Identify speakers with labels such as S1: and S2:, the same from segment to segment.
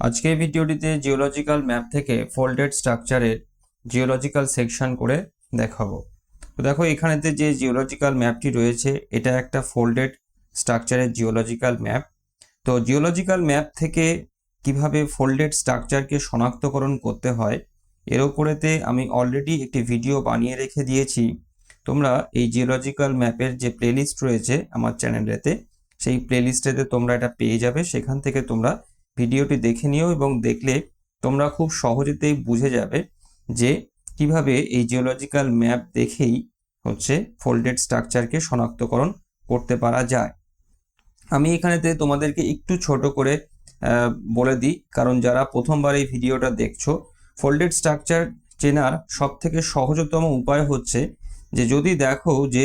S1: আজকের ভিডিওটিতে geological map থেকে ফোল্ডেড স্ট্রাকচারের জিওলজিক্যাল সেকশন করে দেখাবো। তো দেখো এখানেতে যে জিওলজিক্যাল ম্যাপটি রয়েছে এটা একটা ফোল্ডেড স্ট্রাকচারের জিওলজিক্যাল ম্যাপ। তো জিওলজিক্যাল ম্যাপ থেকে কিভাবে ফোল্ডেড স্ট্রাকচারকে শনাক্তকরণ করতে হয় এর উপরেতে আমি অলরেডি একটি ভিডিও বানিয়ে রেখে দিয়েছি। তোমরা এই জিওলজিক্যাল ম্যাপের যে প্লেলিস্ট রয়েছে আমার চ্যানেলেতে, সেই প্লেলিস্টেতে তোমরা এটা পেয়ে যাবে। সেখান থেকে তোমরা ভিডিওটি দেখে নিও এবং দেখলে তোমরা খুব সহজেতেই বুঝে যাবে যে কিভাবে এই জিওলজিক্যাল ম্যাপ দেখেই ফোল্ডেড স্ট্রাকচারকে শনাক্তকরণ করতে পারা যায়। আমি এখানেতে তোমাদেরকে একটু ছোট করে বলে দিই, কারণ যারা প্রথমবার এই ভিডিওটা দেখছো, ফোল্ডেড স্ট্রাকচার চেনার সব থেকে সহজতম উপায় হচ্ছে যে যদি দেখো যে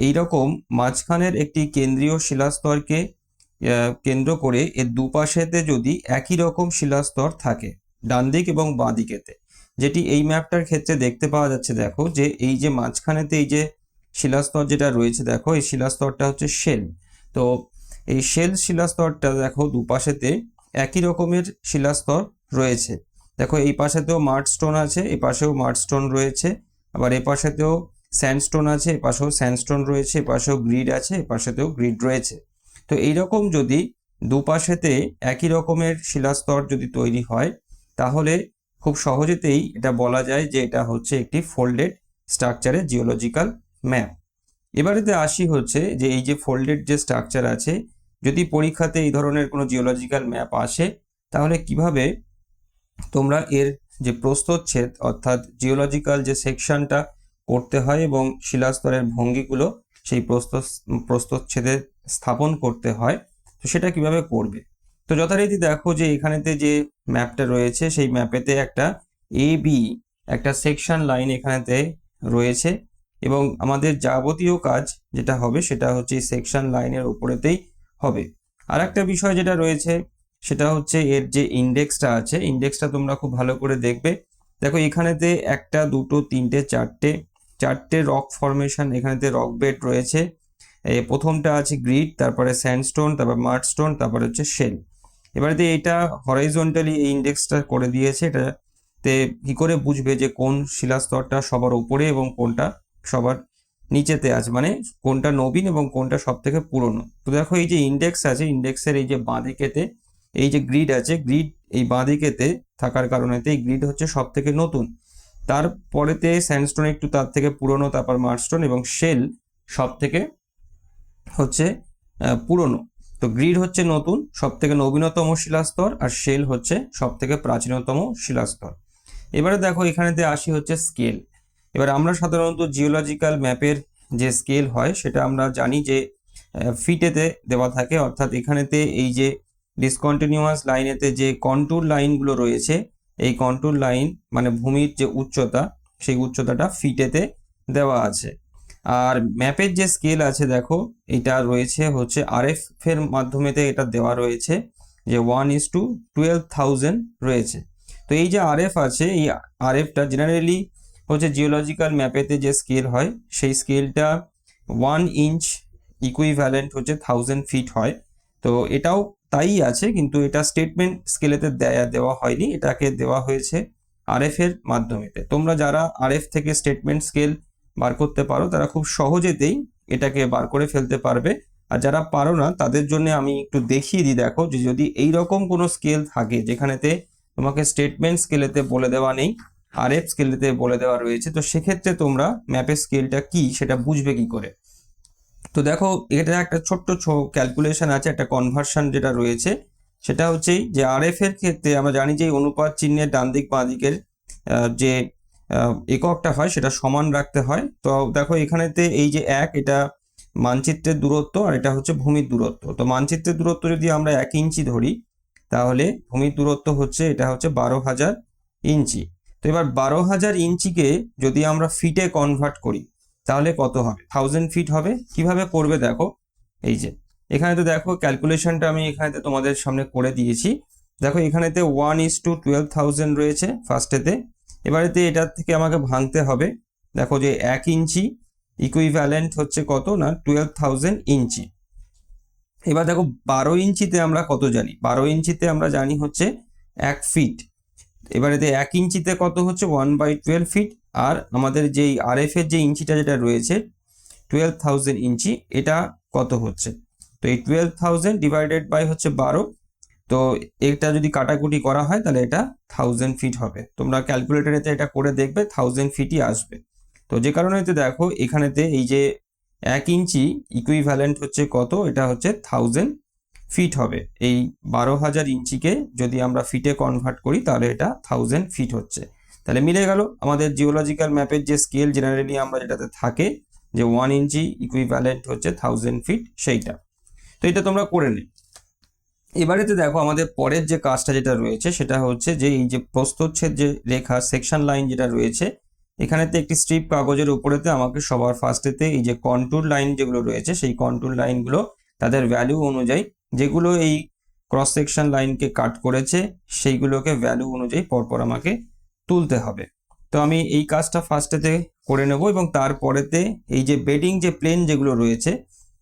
S1: এইরকম মাঝখানের একটি কেন্দ্রীয় শিলাস্তরকে কেন্দ্র করে এর দুপাশেতে যদি একই রকম শিলাস্তর থাকে ডান দিক এবং বাঁ দিকেতে, যেটি এই ম্যাপটার ক্ষেত্রে দেখতে পাওয়া যাচ্ছে। দেখো যে এই যে মাঝখানেতে এই যে শিলাস্তর যেটা রয়েছে, দেখো এই শিলাস্তরটা হচ্ছে শেল। তো এই শেল শিলাস্তরটা দেখো দুপাশেতে একই রকমের শিলাস্তর রয়েছে। দেখো এই পাশেতেও মার্ডস্টোন আছে, এই পাশেও মার্ডস্টোন রয়েছে, আবার এ পাশেতেও স্যান্ডস্টোন আছে, এ পাশেও স্যান্ডস্টোন রয়েছে, এ পাশেও গ্রিড আছে, এ পাশেতেও গ্রিড রয়েছে। তো এইরকম যদি দুপাশেতে একই রকমের শিলাস্তর যদি তৈরি হয় তাহলে খুব সহজেতেই এটা বলা যায় যে এটা হচ্ছে একটি ফোল্ডেড স্ট্রাকচারের জিওলজিক্যাল ম্যাপ। এবারেতে আসি যে এই যে ফোল্ডেড যে স্ট্রাকচার আছে, যদি পরীক্ষাতে এই ধরনের কোনো জিওলজিক্যাল ম্যাপ আসে তাহলে কিভাবে তোমরা এর যে প্রস্থচ্ছেদ অর্থাৎ জিওলজিক্যাল যে সেকশনটা করতে হয় এবং শিলাস্তরের ভঙ্গিগুলো সেই প্রস্থচ্ছেদে স্থাপন করতে হয়, তো সেটা কিভাবে করবে। তো যথারীতি দেখো যে এখানেতে যে ম্যাপটা রয়েছে সেই ম্যাপেতে একটা একটা সেকশন লাইন এখানেতে রয়েছে এবং আমাদের যাবতীয় কাজ যেটা হবে সেটা হচ্ছে এই সেকশন লাইনের উপরেতেই হবে। আর একটা বিষয় যেটা রয়েছে সেটা হচ্ছে এর যে ইন্ডেক্সটা আছে, ইন্ডেক্সটা তোমরা খুব ভালো করে দেখবে। দেখো এখানেতে একটা দুটো তিনটে চারটে রক ফরমেশন এখানেতে রক বেড রয়েছে। প্রথমটা আছে গ্রিড, তারপরে স্যান্ডস্টোন, তারপর মার্ডস্টোন, তারপরে হচ্ছে শেল। এবারে এটা হরাইজন্টালি এই ইন্ডেক্সটা করে দিয়েছে। এটাতে কি করে বুঝবে যে কোন শিলাস্তরটা সবার উপরে এবং কোনটা সবার নিচেতে আছে, মানে কোনটা নবীন এবং কোনটা সব থেকে পুরনো। তো দেখো এই যে ইন্ডেক্স আছে, ইন্ডেক্সের এই যে বাঁদিকেতে এই যে গ্রিড আছে, গ্রিড এই বাঁদিকেতে থাকার কারণেতে এই গ্রিড হচ্ছে সব থেকে নতুন, তারপরেতে স্যান্ডস্টোন একটু তার থেকে পুরনো, তারপর মার্ডস্টোন এবং শেল সব থেকে পুরনো। তো গ্রিড হচ্ছে নতুন সব থেকে নবীনতম শিলাস্তর আর শেল হচ্ছে সব থেকে প্রাচীনতম শিলাস্তর। এবারে দেখো এখানেতে আসি স্কেল। এবার আমরা সাধারণত জিওলজিক্যাল ম্যাপের যে স্কেল হয় সেটা আমরা জানি যে ফিটেতে দেওয়া থাকে, অর্থাৎ এখানেতে এই যে ডিসকন্টিনিউয়াস লাইনেতে যে কন্টুর লাইনগুলো রয়েছে, এই কন্টুর লাইন মানে ভূমির যে উচ্চতা, সেই উচ্চতাটা ফিটেতে দেওয়া আছে। আর ম্যাপের যে স্কেল আছে দেখো এটা রয়েছে RF এর মাধ্যমেতে এটা দেওয়া রয়েছে যে 1:12,000 রয়েছে। তো এই যে RF আছে, এই RFটা জেনারেলি জিওলজিক্যাল ম্যাপেতে যে স্কেল হয় সেই স্কেলটা 1 ইঞ্চ ইকুইভ্যালেন্ট 1000 ফিট হয়। তো এটাও তাই আছে, কিন্তু এটা স্টেটমেন্ট স্কেলেতে দেওয়া হয়নি, এটাকে দেওয়া হয়েছে RF এর মাধ্যমেতে। তোমরা যারা RF থেকে স্টেটমেন্ট স্কেল বার করতে পারো তারা খুব সহজেতেই এটাকে বার করে ফেলতে পারবে। আর যারা পারো না তাদের জন্য আমি একটু দেখিয়ে দিই। দেখো যে যদি এই রকম কোনো স্কেল থাকে যেখানেতে তোমাকে স্টেটমেন্ট স্কেলেতে বলে দেওয়া নেই, RF স্কেলেতে বলে দেওয়া রয়েছে, তো সেক্ষেত্রে তোমরা ম্যাপের স্কেলটা কি সেটা বুঝবে কি করে। তো দেখো এটা একটা ছোট্ট ক্যালকুলেশন আছে, একটা কনভার্সন যেটা রয়েছে সেটা হচ্ছে যে RF এর ক্ষেত্রে আমরা জানি যে অনুপাত চিহ্নের ডান দিক বাঁ দিকের যে এককটা হয় সেটা সমান রাখতে হয়। তো দেখো এখানেতে এই যে এটা মানচিত্রের দূরত্ব আর এটা হচ্ছে ভূমির দূরত্ব। তো মানচিত্রের দূরত্ব যদি আমরা 1 ইঞ্চি ধরি তাহলে ভূমির দূরত্ব এটা হচ্ছে 12,000 ইঞ্চি। তো এবার 12,000 ইঞ্চিকে যদি আমরা ফিটে কনভার্ট করি তাহলে কত হবে? 1000 ফিট হবে। কিভাবে করবে দেখো, এই যে এখানে তো দেখো ক্যালকুলেশনটা আমি এখানেতে তোমাদের সামনে করে দিয়েছি। দেখো এখানেতে 1:12,000 রয়েছে ফার্স্টেতে। এবারেতে এটার থেকে আমাকে ভাঙতে হবে। দেখো যে 1 ইঞ্চি ইকুইভ্যালেন্ট কত না 12,000 ইঞ্চি। এবার দেখো 12 ইঞ্চিতে আমরা কত জানি, 12 ইঞ্চিতে আমরা জানি 1 ফিট। এবারেতে 1 ইঞ্চিতে কত হচ্ছে 1/12 ফিট। আর আমাদের যেই RF এর যে ইঞ্চিটা যেটা রয়েছে 12,000 ইঞ্চি, এটা কত হচ্ছে? তো এই 12,000 ডিভাইডেড বাই হচ্ছে 12, তো এটা যদি কাটাকুটি করা হয় তাহলে এটা 1000 ফিট হবে। তোমরা ক্যালকুলেটরেতে এটা করে দেখবে 1000 ফিটই আসবে। তো যে কারণে হয়তো দেখো এখানেতে এই যে 1 ইঞ্চি ইকুইভ্যালেন্ট হচ্ছে কত, এটা হচ্ছে 1000 ফিট হবে। এই 12,000 ইঞ্চিকে যদি আমরা ফিটে কনভার্ট করি তাহলে এটা 1000 ফিট হচ্ছে। তাহলে মিলে গেল আমাদের জিওলজিক্যাল ম্যাপের যে স্কেল জেনারেলি আমরা যেটাতে থাকে যে 1 ইঞ্চি ইকুইভ্যালেন্ট হচ্ছে 1000 ফিট, সেইটা। তো এটা তোমরা করে নে। এবারেতে দেখো আমাদের পরের যে কাজটা যেটা রয়েছে সেটা হচ্ছে যে এই যে প্রস্থচ্ছেদ যে রেখা সেকশন লাইন যেটা রয়েছে, এখানেতে একটি স্ট্রিপ কাগজের উপরেতে আমাকে সবার ফার্স্টেতে এই যে কন্টুর লাইন যেগুলো রয়েছে সেই কন্টুর লাইনগুলো তাদের ভ্যালু অনুযায়ী, যেগুলো এই ক্রস সেকশন লাইনকে কাট করেছে সেইগুলোকে ভ্যালু অনুযায়ী পরপর আমাকে তুলতে হবে। তো আমি এই কাজটা ফার্স্টেতে করে নেব এবং তারপরেতে এই যে বেডিং যে প্লেন যেগুলো রয়েছে,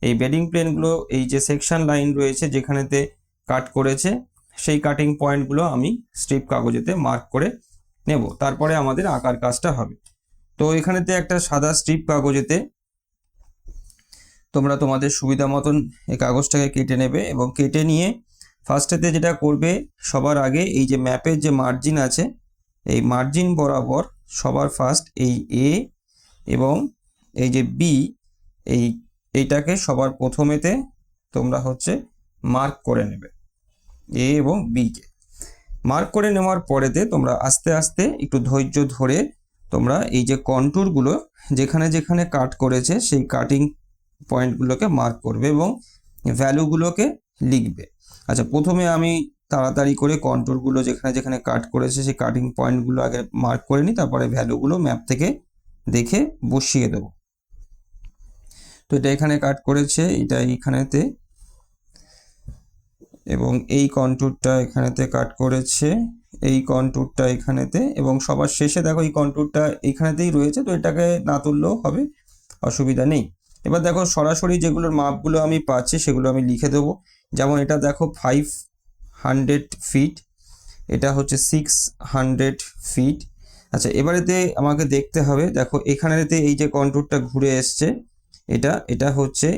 S1: এই বেডিং প্লেনগুলো এই যে সেকশন লাইন রয়েছে যেখানেতে কাট করেছে সেই কাটিং পয়েন্টগুলো আমি স্ট্রিপ কাগজেতে মার্ক করে নেব। তারপরে আমাদের আঁকার কাজটা হবে। তো এখানেতে একটা সাদা স্ট্রিপ কাগজেতে তোমরা তোমাদের সুবিধা মতন এই কাগজটাকে কেটে নেবে এবং কেটে নিয়ে ফার্স্টেতে যেটা করবে, সবার আগে এই যে ম্যাপের যে মার্জিন আছে এই মার্জিন বরাবর সবার ফার্স্ট এই এ এবং এই যে বি, এইটাকে সবার প্রথমেতে তোমরা হচ্ছে মার্ক করে নেবে। এ এবং বিকে মার্ক করে নেওয়ার পরেতে তোমরা আস্তে আস্তে একটু ধৈর্য ধরে তোমরা এই যে কন্টুরগুলো যেখানে যেখানে কাট করেছে সেই কাটিং পয়েন্টগুলোকে মার্ক করবে এবং ভ্যালুগুলোকে লিখবে। আচ্ছা, প্রথমে আমি তাড়াতাড়ি করে কন্টুরগুলো যেখানে যেখানে কাট করেছে সেই কাটিং পয়েন্টগুলো আগে মার্ক করে নিই, তারপরে ভ্যালুগুলো ম্যাপ থেকে দেখে বসিয়ে দেব। তো এটা এখানে কাট করেছে, এটা এইখানেতে, এবং এই কন্টুরটা এখানেতে কাট করেছে, এই কন্টুরটা এখানেতে, এবং সবার শেষে দেখো এই কন্টুরটা এইখানেতেই রয়েছে। তো এটাকে না তুললেও হবে, অসুবিধা নেই। এবার দেখো সরাসরি যেগুলোর মাপগুলো আমি পাচ্ছি সেগুলো আমি লিখে দেবো। যেমন এটা দেখো 500 ফিট, এটা হচ্ছে 600 ফিট। আচ্ছা, এবারেতে আমাকে দেখতে হবে, দেখো এখানেতে এই যে কন্টুরটা ঘুরে এসছে এটা হচ্ছে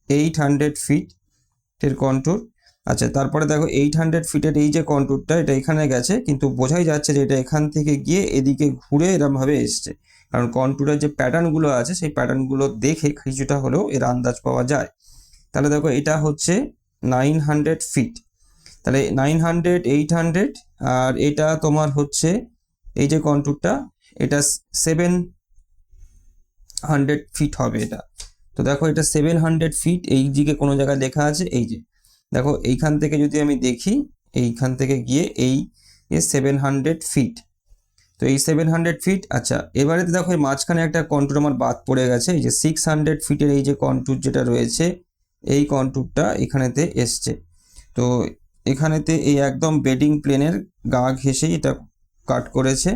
S1: 800 ফিটের কন্টুর। আচ্ছা, তারপরে দেখো 800 ফিটের এই যে কন্টুরটা এটা এখানে গেছে, কিন্তু বোঝাই যাচ্ছে যে এটা এখান থেকে গিয়ে এদিকে ঘুরে এরমভাবে এসছে, কারণ কন্টুরের যে প্যাটার্নগুলো আছে সেই প্যাটার্নগুলো দেখে কিছুটা হলেও এর আন্দাজ পাওয়া যায়। তাহলে দেখো এটা হচ্ছে 900 ফিট, তাহলে 900, 800, আর এটা তোমার হচ্ছে এই যে কন্টুরটা এটা 700 ফিট হবে এটা। তো দেখো এটা 700 ফিট, এই দিকে কোনো জায়গায় লেখা আছে, এই যে দেখো এইখান থেকে যদি আমি দেখি এইখান থেকে গিয়ে এই 700 ফিট, তো এই 700 ফিট। আচ্ছা, এবারে দেখো এই মাঝখানে একটা কন্টুর আমার বাদ পড়ে গেছে, এই যে 600 ফিটের এই যে কন্টুর যেটা রয়েছে এই কন্টুরটা এখানেতে এসছে। তো এখানেতে এই একদম বেডিং প্লেনের গা ঘেঁষেই এটা কাট করেছে।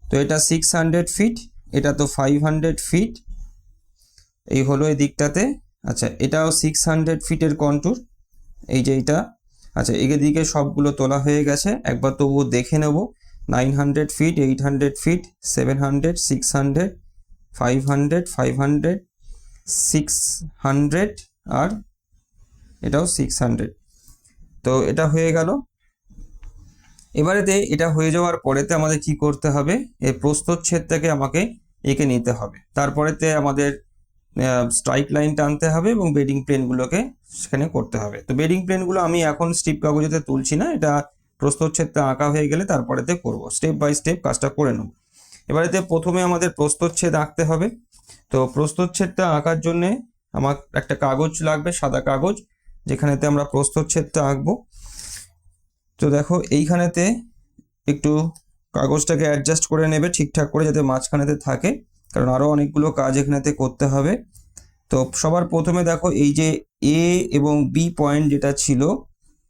S1: তো এটা 600 ফিট, এটা তো 500 ফিট, এই হলো এই দিকটাতে। আচ্ছা, এটাও 600 ফিটের কন্টুর, এই যে এটা। আচ্ছা, এদিকে সবগুলো তোলা হয়ে গেছে, একবার তবুও দেখে নেব। 900 ফিট, 800 ফিট, 700, 600, 500, 500, 600, আর এটাও 600। তো এটা হয়ে গেল। এবারেতে এটা হয়ে যাওয়ার পরেতে আমাদের কি করতে হবে, এই প্রস্থচ্ছেদটাকে আমাকে এঁকে নিতে হবে। তারপরেতে আমাদের স্ট্রাইক লাইন টানতে হবে এবং বেডিং প্লেনগুলোকে সেখানে করতে হবে। তো বেডিং প্লেনগুলো আমি এখন স্ট্রিপ কাগজেতে তুলছি না, এটা প্রস্থচ্ছেদটা আঁকা হয়ে গেলে তারপরেতে করব, স্টেপ বাই স্টেপ কাজটা করে নেব। এবারেতে প্রথমে আমাদের প্রস্থচ্ছেদ আঁকতে হবে। তো প্রস্থচ্ছেদটা আঁকার জন্যে আমার একটা কাগজ লাগবে, সাদা কাগজ, যেখানেতে আমরা প্রস্থচ্ছেদটা আঁকবো। তো দেখো এইখানেতে একটু কাগজটাকে অ্যাডজাস্ট করে নেবে ঠিকঠাক করে, যাতে মাঝখানেতে থাকে, কারণ আরও অনেকগুলো কাজ এখানেতে করতে হবে। তো সবার প্রথমে দেখো এই যে এ এবং বি পয়েন্ট যেটা ছিল,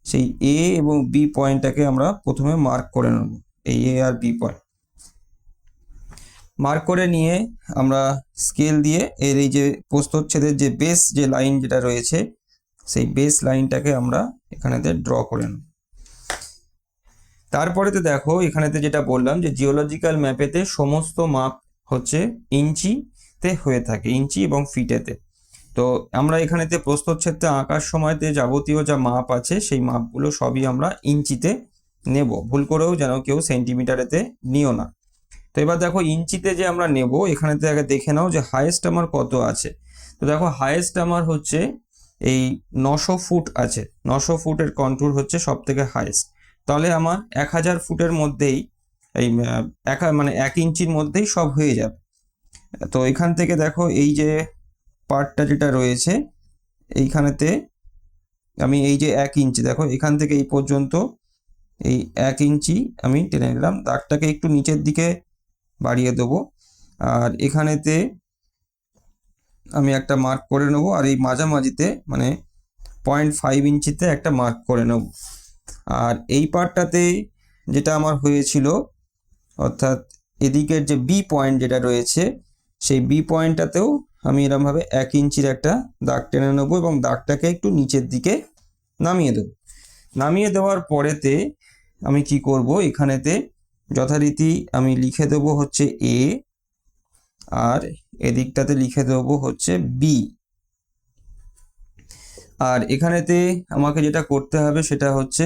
S1: সেই এ এবং বি পয়েন্টটাকে আমরা প্রথমে মার্ক করে নেব। এই এ আর বি পয়েন্ট মার্ক করে নিয়ে আমরা স্কেল দিয়ে এর এই যে প্রস্থচ্ছেদের যে বেস যে লাইন যেটা রয়েছে সেই বেস লাইনটাকে আমরা এখানেতে ড্র করে নেব। তারপরেতে দেখো এখানেতে যেটা বললাম যে জিওলজিক্যাল ম্যাপেতে সমস্ত মাপ হচ্ছে ইঞ্চিতে হয়ে থাকে, ইঞ্চি এবং ফিটেতে। তো আমরা এখানেতে প্রস্থচ্ছেদটা আঁকার সময়তে যাবতীয় যা মাপ আছে সেই মাপগুলো সবই আমরা ইঞ্চিতে নেব, ভুল করেও যেন কেউ সেন্টিমিটারেতে নিও না। তো এবার দেখো ইঞ্চিতে যে আমরা নেব, এখানেতে আগে দেখে নাও যে হাইয়েস্ট আমার কত আছে। তো দেখো হাইয়েস্ট আমার হচ্ছে এই 900 ফুট আছে, 900 ফুটের কন্ট্যুর হচ্ছে সব থেকে হাইয়েস্ট। তাহলে আমার 1000 ফুটের মধ্যেই এই মানে 1 ইঞ্চির মধ্যেই সব হয়ে যাবে। তো এখান থেকে দেখো এই যে পার্টটা যেটা রয়েছে এইখানেতে আমি এই যে 1 ইঞ্চি, দেখো এখান থেকে এই পর্যন্ত এই 1 ইঞ্চি আমি টেনে নিলাম, দাগটাকে একটু নিচের দিকে বাড়িয়ে দেবো, আর এখানেতে আমি একটা মার্ক করে নেব, আর এই মাঝামাঝিতে মানে 0.5 ইঞ্চিতে একটা মার্ক করে নেব। আর এই পার্টটাতে যেটা আমার হয়েছিল, অর্থাৎ এদিকের যে বি পয়েন্ট যেটা রয়েছে সেই বি পয়েন্টটাতেও আমি এরমভাবে 1 ইঞ্চির একটা দাগ টেনে নেবো এবং দাগটাকে একটু নিচের দিকে নামিয়ে দেবো। নামিয়ে দেওয়ার পরেতে আমি কি করব, এখানেতে যথারীতি আমি লিখে দেবো হচ্ছে এ, আর এদিকটাতে লিখে দেবো হচ্ছে বি। আর এখানেতে আমাকে যেটা করতে হবে সেটা হচ্ছে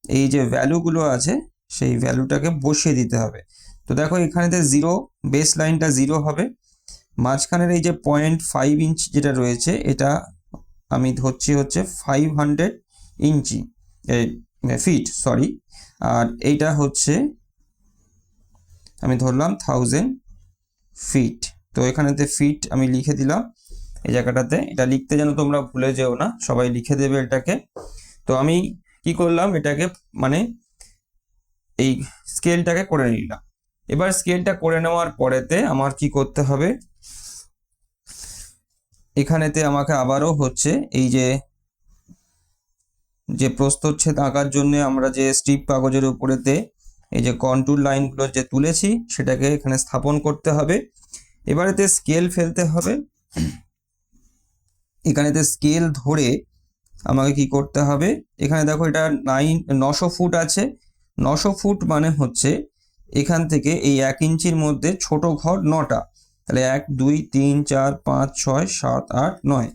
S1: এই যে ভ্যালুগুলো আছে সেই ভ্যালুটাকে বসিয়ে দিতে হবে। তো দেখো এখানেতে 0, বেস লাইনটা 0 হবে, মাঝখানের এই যে 0.5 ইঞ্চ যেটা রয়েছে এটা আমি ধরছি হচ্ছে 500 ইঞ্চি ফিট, সরি, আর এইটা হচ্ছে আমি ধরলাম 1000 ফিট। তো এখানেতে ফিট আমি লিখে দিলাম এই জায়গাটাতে, এটা লিখতে যেন তোমরা ভুলে যেও না, সবাই লিখে দেবে এটাকে। তো আমি কি করলাম, এটাকে মানে এই স্কেলটাকে করে নিলাম। এবার স্কেলটা করে নেওয়ার পরেতে আমার কি করতে হবে, এখানেতে আমাকে আবারও হচ্ছে এই যে প্রস্থচ্ছেদ আঁকার জন্য আমরা যে স্ট্রিপ কাগজের উপরেতে এই যে কন্ট্যুর লাইনগুলো যে তুলেছি সেটাকে এখানে স্থাপন করতে হবে। এবারেতে স্কেল ফেলতে হবে, এখানেতে স্কেল ধরে আমাকে কি করতে হবে, এখানে দেখো এটা 900 ফুট আছে, 900 ফুট মানে হচ্ছে এখান থেকে এই 1 ইঞ্চির মধ্যে ছোট ঘর 9টা, তাহলে 1 2 3 4 5 6 7 8 9,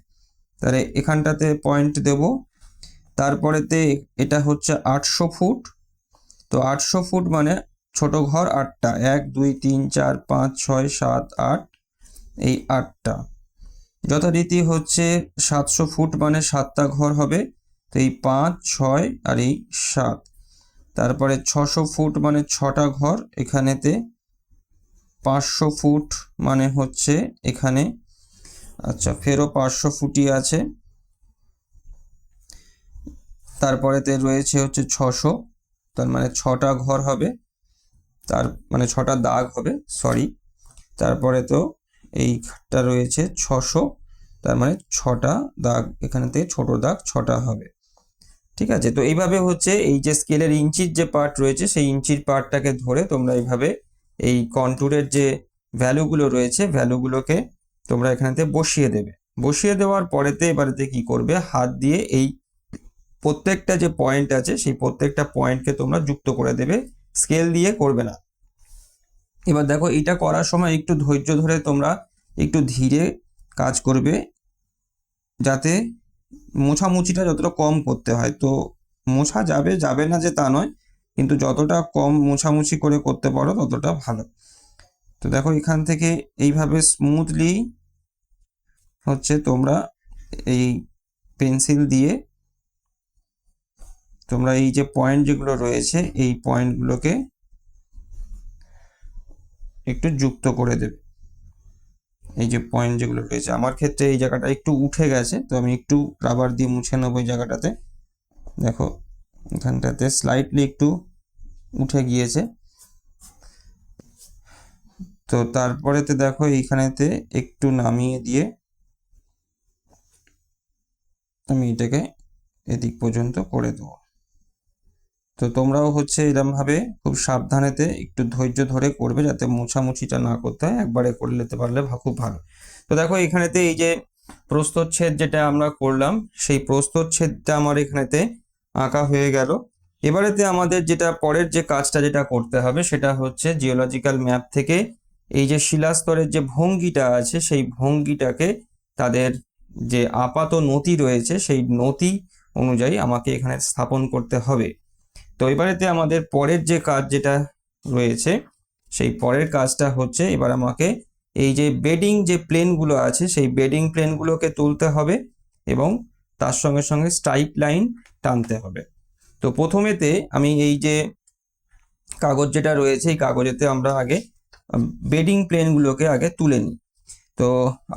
S1: তাহলে এখানটাতে পয়েন্ট দেব। তারপরেতে এটা হচ্ছে 800 ফুট, তো 800 ফুট মানে ছোট ঘর 8টা, 1 2 3 4 5 6 7 8, এই 8টা। যথারীতি হচ্ছে 700 ফুট মানে 7টা ঘর হবে, তো এই 5 6 আর এই 7। তারপরে 600 ফুট মানে 6টা ঘর এখানেতে, 500 ফুট মানে হচ্ছে এখানে, আচ্ছা ফেরও 500 ফুটই আছে, তারপরেতে রয়েছে হচ্ছে 600, তার মানে 6টা ঘর হবে, তার মানে 6টা দাগ হবে, সরি। তারপরে তো এইটা রয়েছে 600, তার মানে 6টা দাগ এখানে থেকে ছোট দাগ 6টা হবে, ঠিক আছে। তো এইভাবে হচ্ছে এই যে স্কেলের ইঞ্চির যে পার্ট রয়েছে সেই ইঞ্চির পার্টটাকে ধরে তোমরা এইভাবে এই কন্ট্যুরের যে ভ্যালুগুলো রয়েছে ভ্যালুগুলোকে তোমরা এখানেতে বসিয়ে দেবে। বসিয়ে দেওয়ার পরেতে এবারেতে কি করবে, হাত দিয়ে এই প্রত্যেকটা যে পয়েন্ট আছে সেই প্রত্যেকটা পয়েন্টকে তোমরা যুক্ত করে দেবে, স্কেল দিয়ে করবে না। এবার দেখো এটা করার সময় একটু ধৈর্য ধরে তোমরা একটু ধীরে কাজ করবে, যাতে মোছামুছিটা যতটা কম করতে হয়। তো মোছা যাবে না যে তা নয়, কিন্তু যতটা কম মোছামুছি করে করতে পারো ততটা ভালো। তো দেখো এখান থেকে এইভাবে স্মুথলি হচ্ছে তোমরা এই পেন্সিল দিয়ে তোমরা এই যে পয়েন্ট যেগুলো রয়েছে এই পয়েন্টগুলোকে একটু যুক্ত করে দেবে। এই যে পয়েন্ট যেগুলো রয়েছে, আমার ক্ষেত্রে এই জায়গাটা একটু উঠে গেছে, তো আমি একটু রাবার দিয়ে মুছে নেবো এই জায়গাটাতে। দেখো এখানটাতে স্লাইটলি একটু উঠে গিয়েছে। তো তারপরেতে দেখো এইখানেতে একটু নামিয়ে দিয়ে আমি এটাকে এদিক পর্যন্ত করে দেবো। তো তোমরাও হচ্ছে এরমভাবে খুব সাবধানেতে একটু ধৈর্য ধরে করবে, যাতে মোছামুছিটা না করতে হয়, একবারে করে নিতে পারলে খুব ভালো। তো দেখো এখানেতে এই যে প্রস্থচ্ছেদ যেটা আমরা করলাম সেই প্রস্থচ্ছেদটা আমার এখানেতে আঁকা হয়ে গেল। এবারেতে আমাদের যেটা পরের যে কাজটা যেটা করতে হবে সেটা হচ্ছে জিওলজিক্যাল ম্যাপ থেকে এই যে শিলাস্তরের যে ভঙ্গিটা আছে সেই ভঙ্গিটাকে তাদের যে আপাত নতি রয়েছে সেই নতি অনুযায়ী আমাকে এখানে স্থাপন করতে হবে। তো এবারেতে আমাদের পরের যে কাজ যেটা রয়েছে সেই পরের কাজটা হচ্ছে এবার আমাকে এই যে বেডিং যে প্লেনগুলো আছে সেই বেডিং প্লেনগুলোকে তুলতে হবে এবং তার সঙ্গে সঙ্গে স্ট্রাইক লাইন টানতে হবে। তো প্রথমেতে আমি এই যে কাগজ যেটা রয়েছে এই কাগজেতে আমরা আগে বেডিং প্লেনগুলোকে আগে তুলে নিই। তো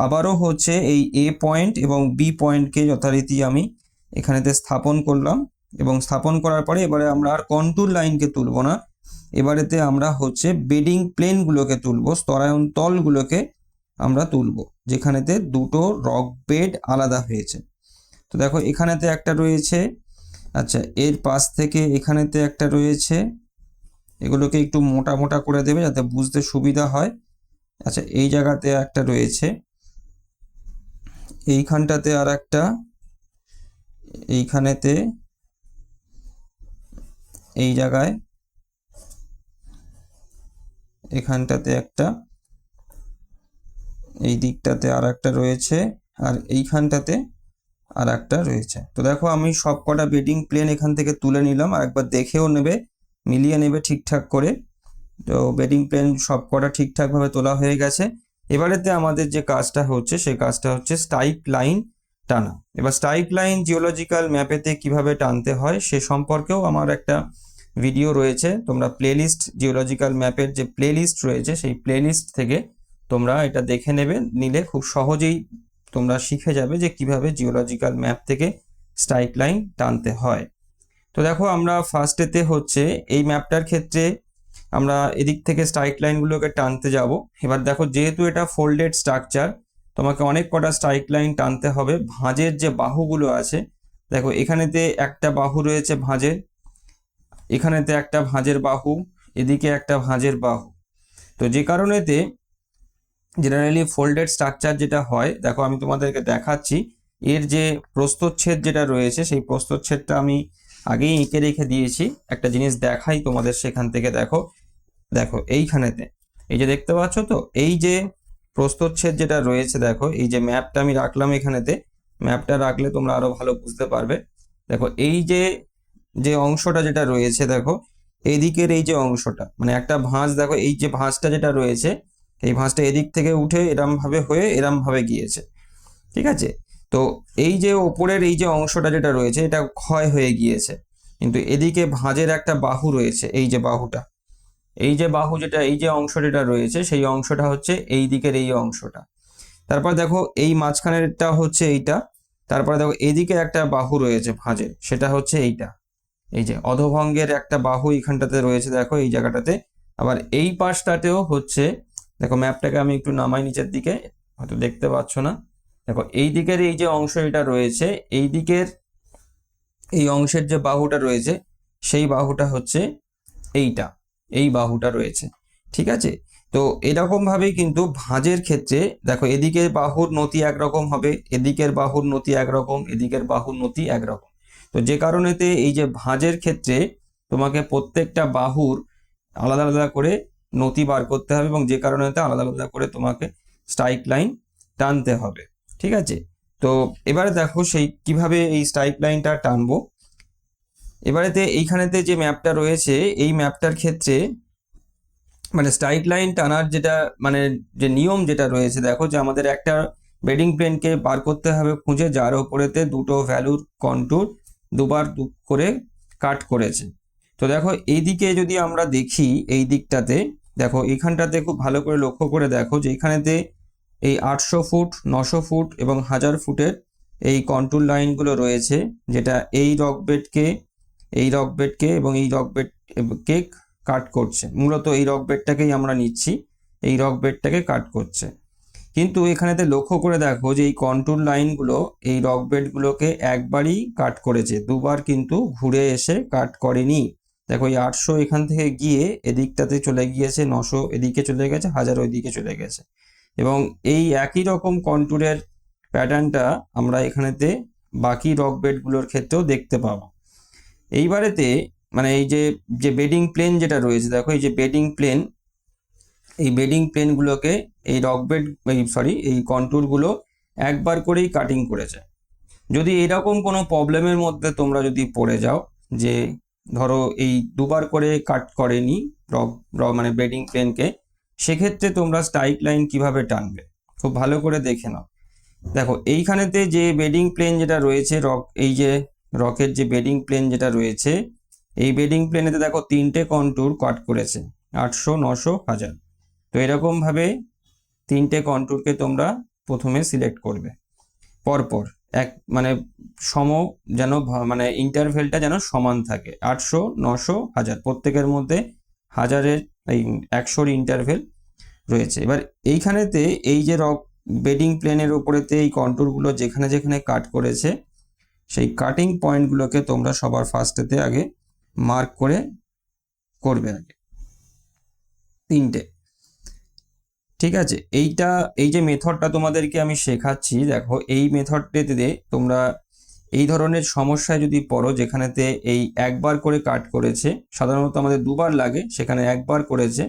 S1: আবারও হচ্ছে এই এ পয়েন্ট এবং বি পয়েন্টকে যথারীতি আমি এখানেতে স্থাপন করলাম এবং স্থাপন করার পরে এবারে আমরা আর কন্টুর লাইনকে তুলব না, এবারেতে আমরা হচ্ছে বেডিং প্লেনগুলোকে তুলব, স্তরায়ন তলগুলোকে আমরা তুলব যেখানেতে দুটো রক বেড আলাদা হয়েছে। তো দেখো এখানেতে একটা রয়েছে, আচ্ছা এর পাশ থেকে এখানেতে একটা রয়েছে, এগুলোকে একটু মোটা মোটা করে দেবে যাতে বুঝতে সুবিধা হয়। আচ্ছা এই জায়গাতে একটা রয়েছে, এইখানটাতে আর একটা, এইখানেতে, এই জায়গায়, এখানটাতে একটা, এই দিকটাতে আর একটা রয়েছে, আর এইখানটাতে আর একটা রয়েছে। তো দেখো আমি সব কটা বেডিং প্লেন এখান থেকে তুলে নিলাম, আর একবার দেখেও নেবে, মিলিয়ে নেবে ঠিকঠাক করে। তো বেডিং প্লেন সব কটা ঠিকঠাকভাবে তোলা হয়ে গেছে। এবারেতে আমাদের যে কাজটা হচ্ছে সেই কাজটা হচ্ছে স্ট্রাইক লাইন টানা। এবার স্ট্রাইক লাইন জিওলজিক্যাল ম্যাপেতে কিভাবে টানতে হয় সে সম্পর্কেও আমার একটা ভিডিও রয়েছে, তোমরা প্লেলিস্ট জিওলজিক্যাল ম্যাপের যে প্লেলিস্ট রয়েছে সেই প্লেলিস্ট থেকে তোমরা এটা দেখে নেবে, নিলে খুব সহজেই তোমরা শিখে যাবে যে কিভাবে জিওলজিক্যাল ম্যাপ থেকে স্ট্রাইক লাইন টানতে হয়। তো দেখো আমরা ফার্স্টেতে হচ্ছে এই ম্যাপটার ক্ষেত্রে আমরা এদিক থেকে স্ট্রাইক লাইনগুলোকে টানতে যাব। এবার দেখো যেহেতু এটা ফোল্ডেড স্ট্রাকচার তোমাকে অনেক কটা স্ট্রাইক লাইন টানতে হবে। ভাঁজের যে বাহুগুলো আছে দেখো এখানেতে একটা বাহু রয়েছে ভাঁজের, এখানেতে একটা ভাঁজের বাহু, এদিকে একটা ভাঁজের বাহু। তো যে কারণেতে জেনারেলি ফোল্ডেড স্ট্রাকচার যেটা হয়, দেখো আমি তোমাদেরকে দেখাচ্ছি, এর যে প্রস্থচ্ছেদ যেটা রয়েছে সেই প্রস্থচ্ছেদটা আমি আগেই এঁকে রেখে দিয়েছি। একটা জিনিস দেখাই তোমাদের সেখান থেকে, দেখো দেখো এইখানেতে এই যে দেখতে পাচ্ছ, তো এই যে প্রস্থচ্ছেদ যেটা রয়েছে দেখো, এই যে ম্যাপটা আমি রাখলাম এখানেতে, ম্যাপটা রাখলে তোমরা আরো ভালো বুঝতে পারবে। দেখো এই যে যে অংশটা যেটা রয়েছে দেখো, এইদিকের এই যে অংশটা মানে একটা ভাঁজ, দেখো এই যে ভাঁজটা যেটা রয়েছে এই ভাঁজটা এদিক থেকে উঠে এরম ভাবে হয়ে এরম ভাবে গিয়েছে, ঠিক আছে। তো এই যে ওপরের এই যে অংশটা যেটা রয়েছে এটা ক্ষয় হয়ে গিয়েছে, কিন্তু এদিকে ভাঁজের একটা বাহু রয়েছে, এই যে বাহুটা, এই যে বাহু যেটা, এই যে অংশ যেটা রয়েছে সেই অংশটা হচ্ছে এই দিকের এই অংশটা। তারপর দেখো এই মাঝখানেরটা হচ্ছে এইটা, তারপরে দেখো এদিকে একটা বাহু রয়েছে ভাঁজের, সেটা হচ্ছে এইটা, এই যে অধভঙ্গের একটা বাহু এইখানটাতে রয়েছে দেখো এই জায়গাটাতে। আবার এই পাশটাতেও হচ্ছে, দেখো ম্যাপটাকে আমি একটু নামাই নিচের দিকে, হয়তো দেখতে পাচ্ছ না, দেখো এই দিকের এই যে অংশ এটা রয়েছে, এই দিকের এই অংশের যে বাহুটা রয়েছে সেই বাহুটা হচ্ছে এইটা, এই বাহুটা রয়েছে, ঠিক আছে। তো এরকম ভাবেই কিন্তু ভাঁজের ক্ষেত্রে দেখো এদিকের বাহুর নতি একরকম হবে, এদিকের বাহুর নতি একরকম, এদিকের বাহুর নতি একরকম। তো যে কারণেতে এই যে ভাঁজের ক্ষেত্রে তোমাকে প্রত্যেকটা বাহুর আলাদা আলাদা করে নতি বার করতে হবে এবং যে কারণেতে আলাদা আলাদা করে তোমাকে স্ট্রাইক লাইন টানতে হবে, ঠিক আছে। তো এবারে দেখো সেই কিভাবে এই স্ট্রাইক লাইনটা টানবো। এবারেতে এইখানেতে যে ম্যাপটা রয়েছে এই ম্যাপটার ক্ষেত্রে মানে স্ট্রাইক লাইন টানার যেটা মানে যে নিয়ম যেটা রয়েছে, দেখো যে আমাদের একটা বেডিং প্লেনকে বার করতে হবে খুঁজে যার ওপরেতে দুটো ভ্যালুর কন্টুর দুবার করে কাট করেছে। তো দেখো এইদিকে যদি আমরা দেখি এই দিকটাতে, দেখো এইখানটাতে খুব ভালো করে লক্ষ্য করে দেখো যে এখানেতে এই 800 ফুট 900 ফুট এবং 1000 ফুটের এই কন্টুর লাইনগুলো রয়েছে, যেটা এই রক বেডকে এবং এই রক বেডকে কাট করছে। মূলত এই রক বেডটাকেই আমরা নিচ্ছি, এই রক বেডটাকে কাট করছে। কিন্তু এখানেতে লক্ষ্য করে দেখো যে এই কন্টুর লাইনগুলো এই রক বেডগুলোকে একবারই কাট করেছে, দুবার কিন্তু ঘুরে এসে কাট করেনি। দেখো এই 800 এখান থেকে গিয়ে এদিকটাতে চলে গিয়েছে, 900 এদিকে চলে গেছে, 1000 ওইদিকে চলে গেছে। এবং এই একই রকম কন্টুরের প্যাটার্নটা আমরা এখানেতে বাকি রক বেডগুলোর ক্ষেত্রেও দেখতে পাবো। এইবারেতে মানে এই যে বেডিং প্লেন যেটা রয়েছে, দেখো এই যে বেডিং প্লেন, এই বেডিং প্লেনগুলোকে এই রক বেড এই কন্ট্যুরগুলো একবার করেই কাটিং করেছে। যদি এরকম কোনো প্রবলেমের মধ্যে তোমরা যদি পড়ে যাও যে ধরো এই দুবার করে কাট করেনি মানে বেডিং প্লেনকে, সেক্ষেত্রে তোমরা স্ট্রাইক লাইন কিভাবে টানবে খুব ভালো করে দেখে নাও। দেখো এইখানেতে যে বেডিং প্লেন যেটা রয়েছে এই যে রকের যে বেডিং প্লেন যেটা রয়েছে, এই বেডিং প্লেনেতে দেখো 3টে কন্ট্যুর কাট করেছে, 800, 900, 1000। তো এরকম ভাবে 3টে কন্ট্যুরকে তোমরা প্রথমে সিলেক্ট করবে পরপর, মানে যেন মানে ইন্টারভেলটা যেন সমান থাকে, 800, 900, 1000, প্রত্যেকের মধ্যে 1000-এর এই 100-র ইন্টারভেল রয়েছে। এবার এইখানেতে এই যে বেডিং প্লেনের উপরেতে এই কন্ট্যুরগুলো যেখানে যেখানে কাট করেছে, সেই কাটিং পয়েন্টগুলোকে তোমরা সবার ফার্স্টেতে আগে মার্ক করে করবে আগে 3টে। ঠিক আছে, এই যে মেথডটা তোমাদেরকে আমি শেখাচ্ছি, দেখো এই মেথডটিতে তোমরা এই ধরনের সমস্যায় যদি পড়ো যেখানেতে এই একবার করে কাট করেছে, সাধারণত আমাদের দুবার লাগে, সেখানে একবার করেছে,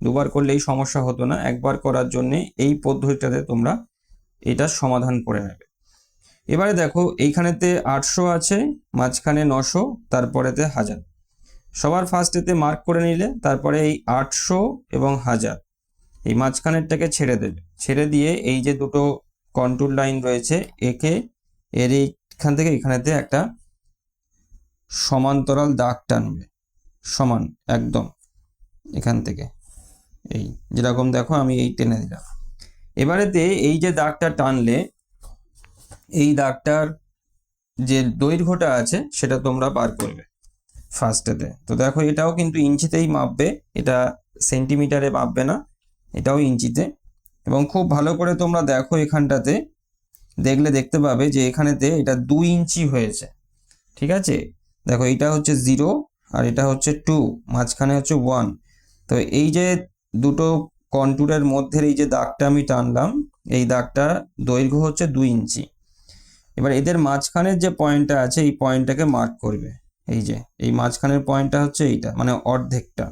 S1: দুবার করলে এই সমস্যা হতো না, একবার করার জন্য এই পদ্ধতিটাতে তোমরা এটা সমাধান করে নেবে। এবারে দেখো এইখানেতে 800 আছে, মাঝখানে 900, তারপরেতে 1000। সবার ফার্স্টেতে মার্ক করে নিলে তারপরে এই 800 এবং 1000 এই মাঝখানেরটাকে ছেড়ে দেবে, ছেড়ে দিয়ে এই যে দুটো কন্ট্যুর লাইন রয়েছে এর এইখান থেকে এখানেতে একটা সমান্তরাল দাগ টানবে, সমান একদম এখান থেকে এই যেরকম দেখো আমি এই টেনে দিলাম। এবারেতে এই যে দাগটা টানলে এই দাগটার যে দৈর্ঘ্যটা আছে সেটা তোমরা বার করবে ফার্স্টেতে। তো দেখো এটাও কিন্তু ইঞ্চিতেই মাপবে, এটা সেন্টিমিটারে মাপবে না, এটাও ইঞ্চিতে। এবং খুব ভালো করে তোমরা দেখো এখানটাতে দেখলে দেখতে পাবে যে এখানেতে এটা 2 ইঞ্চি হয়েছে। ঠিক আছে, দেখো এটা হচ্ছে 0 আর এটা হচ্ছে 2, মাঝখানে হচ্ছে 1। তো এই যে দুটো কন্ট্যুরের মধ্যে এই যে দাগটা আমি টানলাম, এই দাগটা দৈর্ঘ্য হচ্ছে 2 ইঞ্চি। এবার এদের মাঝখানের যে পয়েন্টটা আছে এই পয়েন্টটাকে মার্ক করবে, এই যে এই মাঝখানের পয়েন্টটা হচ্ছে এইটা, মানে অর্ধেকটা,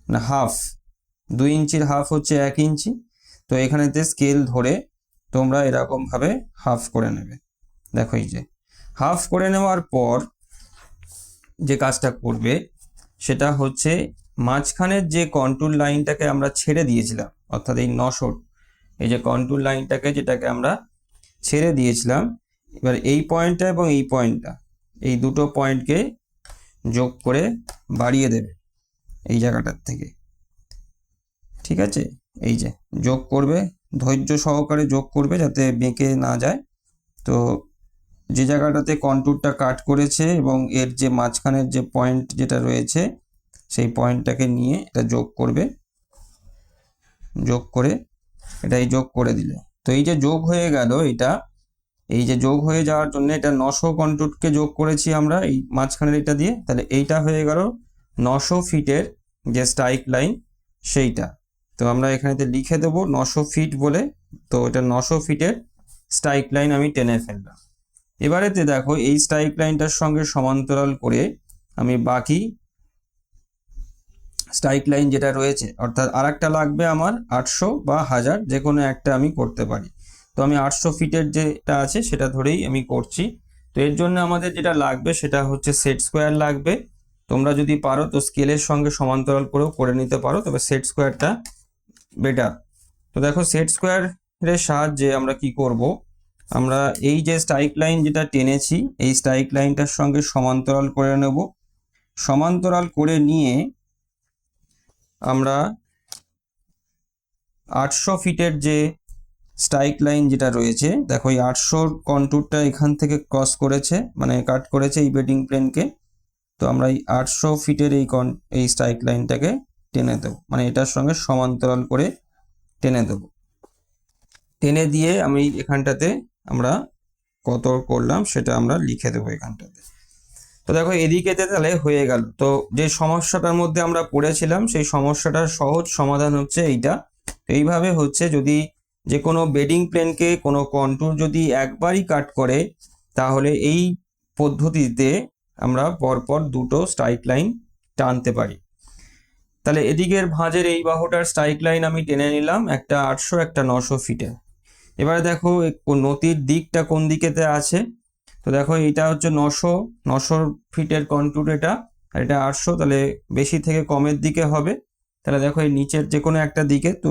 S1: মানে হাফ। 2 ইঞ্চির হাফ হচ্ছে 1 ইঞ্চি। তো এখানেতে স্কেল ধরে তোমরা এরকম ভাবে হাফ করে নেবে। দেখো এই যে হাফ করে নেওয়ার পর যে কাজটা করবে সেটা হচ্ছে মাঝখানের যে কন্ট্যুর লাইনটাকে আমরা ছেড়ে দিয়েছিলাম, অর্থাৎ এই 900 এই যে কন্ট্যুর লাইনটাকে যেটাকে আমরা ছেড়ে দিয়েছিলাম, এবার এই পয়েন্টটা এবং এই পয়েন্টটা, এই দুটো পয়েন্টকে যোগ করে বাড়িয়ে দেবে এই জায়গাটার থেকে। ঠিক আছে, এই যে যোগ করবে, ধৈর্য সহকারে যোগ করবে যাতে বেঁকে না যায়। তো যে জায়গাটাতে কন্ট্যুরটা কাট করেছে এবং এর যে মাঝখানের যে পয়েন্ট যেটা রয়েছে সেই পয়েন্টটাকে নিয়ে এটা যোগ করবে, যোগ করে এটাই যোগ করে দিলে। তো এই যে যোগ হয়ে গেল, এই যে যোগ হয়ে যাওয়ার জন্য এটা 900 কন্ট্যুরকে যোগ করেছি আমরা এই মাঝখানের এটা দিয়ে, তাহলে এইটা হয়ে গেল 900 ফিটের যে স্ট্রাইক লাইন সেইটা। তো আমরা এখানেতে লিখে দেবো 900 ফিট বলে। তো এটা 900 ফিটের স্ট্রাইক লাইন আমি টেনে ফেললাম। এবারেতে দেখো এই স্ট্রাইক লাইনটার সঙ্গে সমান্তরাল করে আমি বাকি স্ট্রাইক লাইন যেটা রয়েছে, অর্থাৎ আরেকটা লাগবে আমার 800 বা 1000, যে কোনো একটা আমি করতে পারি। তো আমি 800 ফিটের যেটা আছে সেটা ধরেই আমি করছি। তো এর জন্য আমাদের যেটা লাগবে সেটা হচ্ছে সেট স্কোয়ার লাগবে। তোমরা যদি পারো তো স্কেলের সঙ্গে সমান্তরাল করেও করে নিতে পারো, তবে সেট স্কোয়ারটা বেটার। তো দেখো সেট স্কোয়ারের সাহায্যে আমরা কি করব, আমরা এই যে স্ট্রাইক লাইন যেটা টেনেছি এই স্ট্রাইক লাইনটার সঙ্গে সমান্তরাল করে নেব। সমান্তরাল করে নিয়ে আমরা 800 ফিটের যে স্ট্রাইক লাইন যেটা রয়েছে, দেখো এই 800 কন্ট্যুরটা এখান থেকে ক্রস করেছে, মানে কাট করেছে এই বেডিং প্লেনকে। তো আমরা এই 800 ফিটের এই স্ট্রাইক লাইনটাকে টেনে দেবো, মানে এটার সঙ্গে সমান্তরাল করে টেনে দেবো। টেনে দিয়ে আমি এখানটাতে আমরা কত করলাম সেটা আমরা লিখে দেবো এখানটাতে। তো দেখো এদিকেতে তাহলে হয়ে গেল। তো যে সমস্যাটার মধ্যে আমরা পড়েছিলাম সেই সমস্যাটার সহজ সমাধান হচ্ছে এইটা। এইভাবে হচ্ছে যদি যে কোনো বেডিং প্লেনকে কোনো কন্ট্যুর যদি একবারই কাট করে, তাহলে এই পদ্ধতিতে আমরা পরপর দুটো স্ট্রাইক লাইন টানতে পারি। তাহলে এদিকের ভাঁজের এই বাহুটার স্ট্রাইক লাইন আমি টেনে নিলাম, একটা 800 একটা 900 ফিটে। এবারে দেখো নতির দিকটা কোন দিকেতে আছে, তো দেখো এটা হচ্ছে 900 ফিটের কন্ট্যুর এটা, আর এটা 800, তাহলে বেশি থেকে কমের দিকে হবে। তাহলে দেখো এই নিচের যে কোনো একটা দিকে তো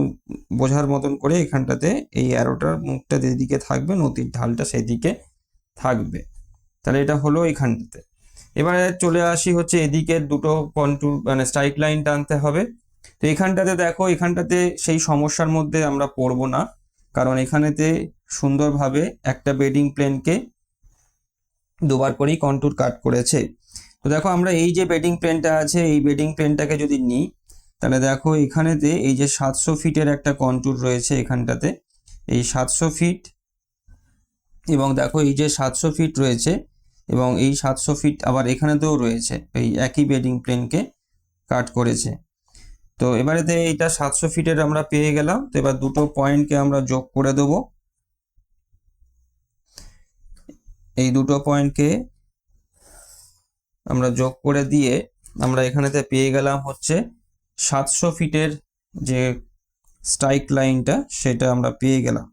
S1: বোঝার মতন করে এখানটাতে এই অ্যারোটার মুখটা যেদিকে থাকবে নতির ঢালটা সেই দিকে থাকবে। তাহলে এটা হলো এইখানটাতে। এবারে চলে আসি হচ্ছে এদিকে দুটো কন্ট্যুর মানে স্ট্রাইক লাইন টানতে হবে। তো এখানটাতে দেখো এখানটাতে সেই সমস্যার মধ্যে আমরা পড়বো না, কারণ এখানেতে সুন্দরভাবে একটা বেডিং প্লেনকে দুবার করেই কন্ট্যুর কাট করেছে। তো দেখো আমরা এই যে বেডিং প্লেনটা আছে এই বেডিং প্লেনটাকে যদি নিই, তাহলে দেখো এখানেতে এই যে 700 ফিটের একটা কন্ট্যুর রয়েছে এখানটাতে, এই 700 ফিট, এবং দেখো এই যে 700 ফিট রয়েছে এবং এই 700 ফিট আবার এখানেতেও রয়েছে, এই একই বেডিং প্লেনকে কাট করেছে। তো এবারেতে এইটা 700 ফিটের আমরা পেয়ে গেলাম। তো এবার দুটো পয়েন্টকে আমরা যোগ করে দেবো। এই দুটো পয়েন্টকে আমরা যোগ করে দিয়ে আমরা এখানেতে পেয়ে গেলাম হচ্ছে 700 ফিটের যে স্ট্রাইক লাইনটা সেটা আমরা পেয়ে গেলাম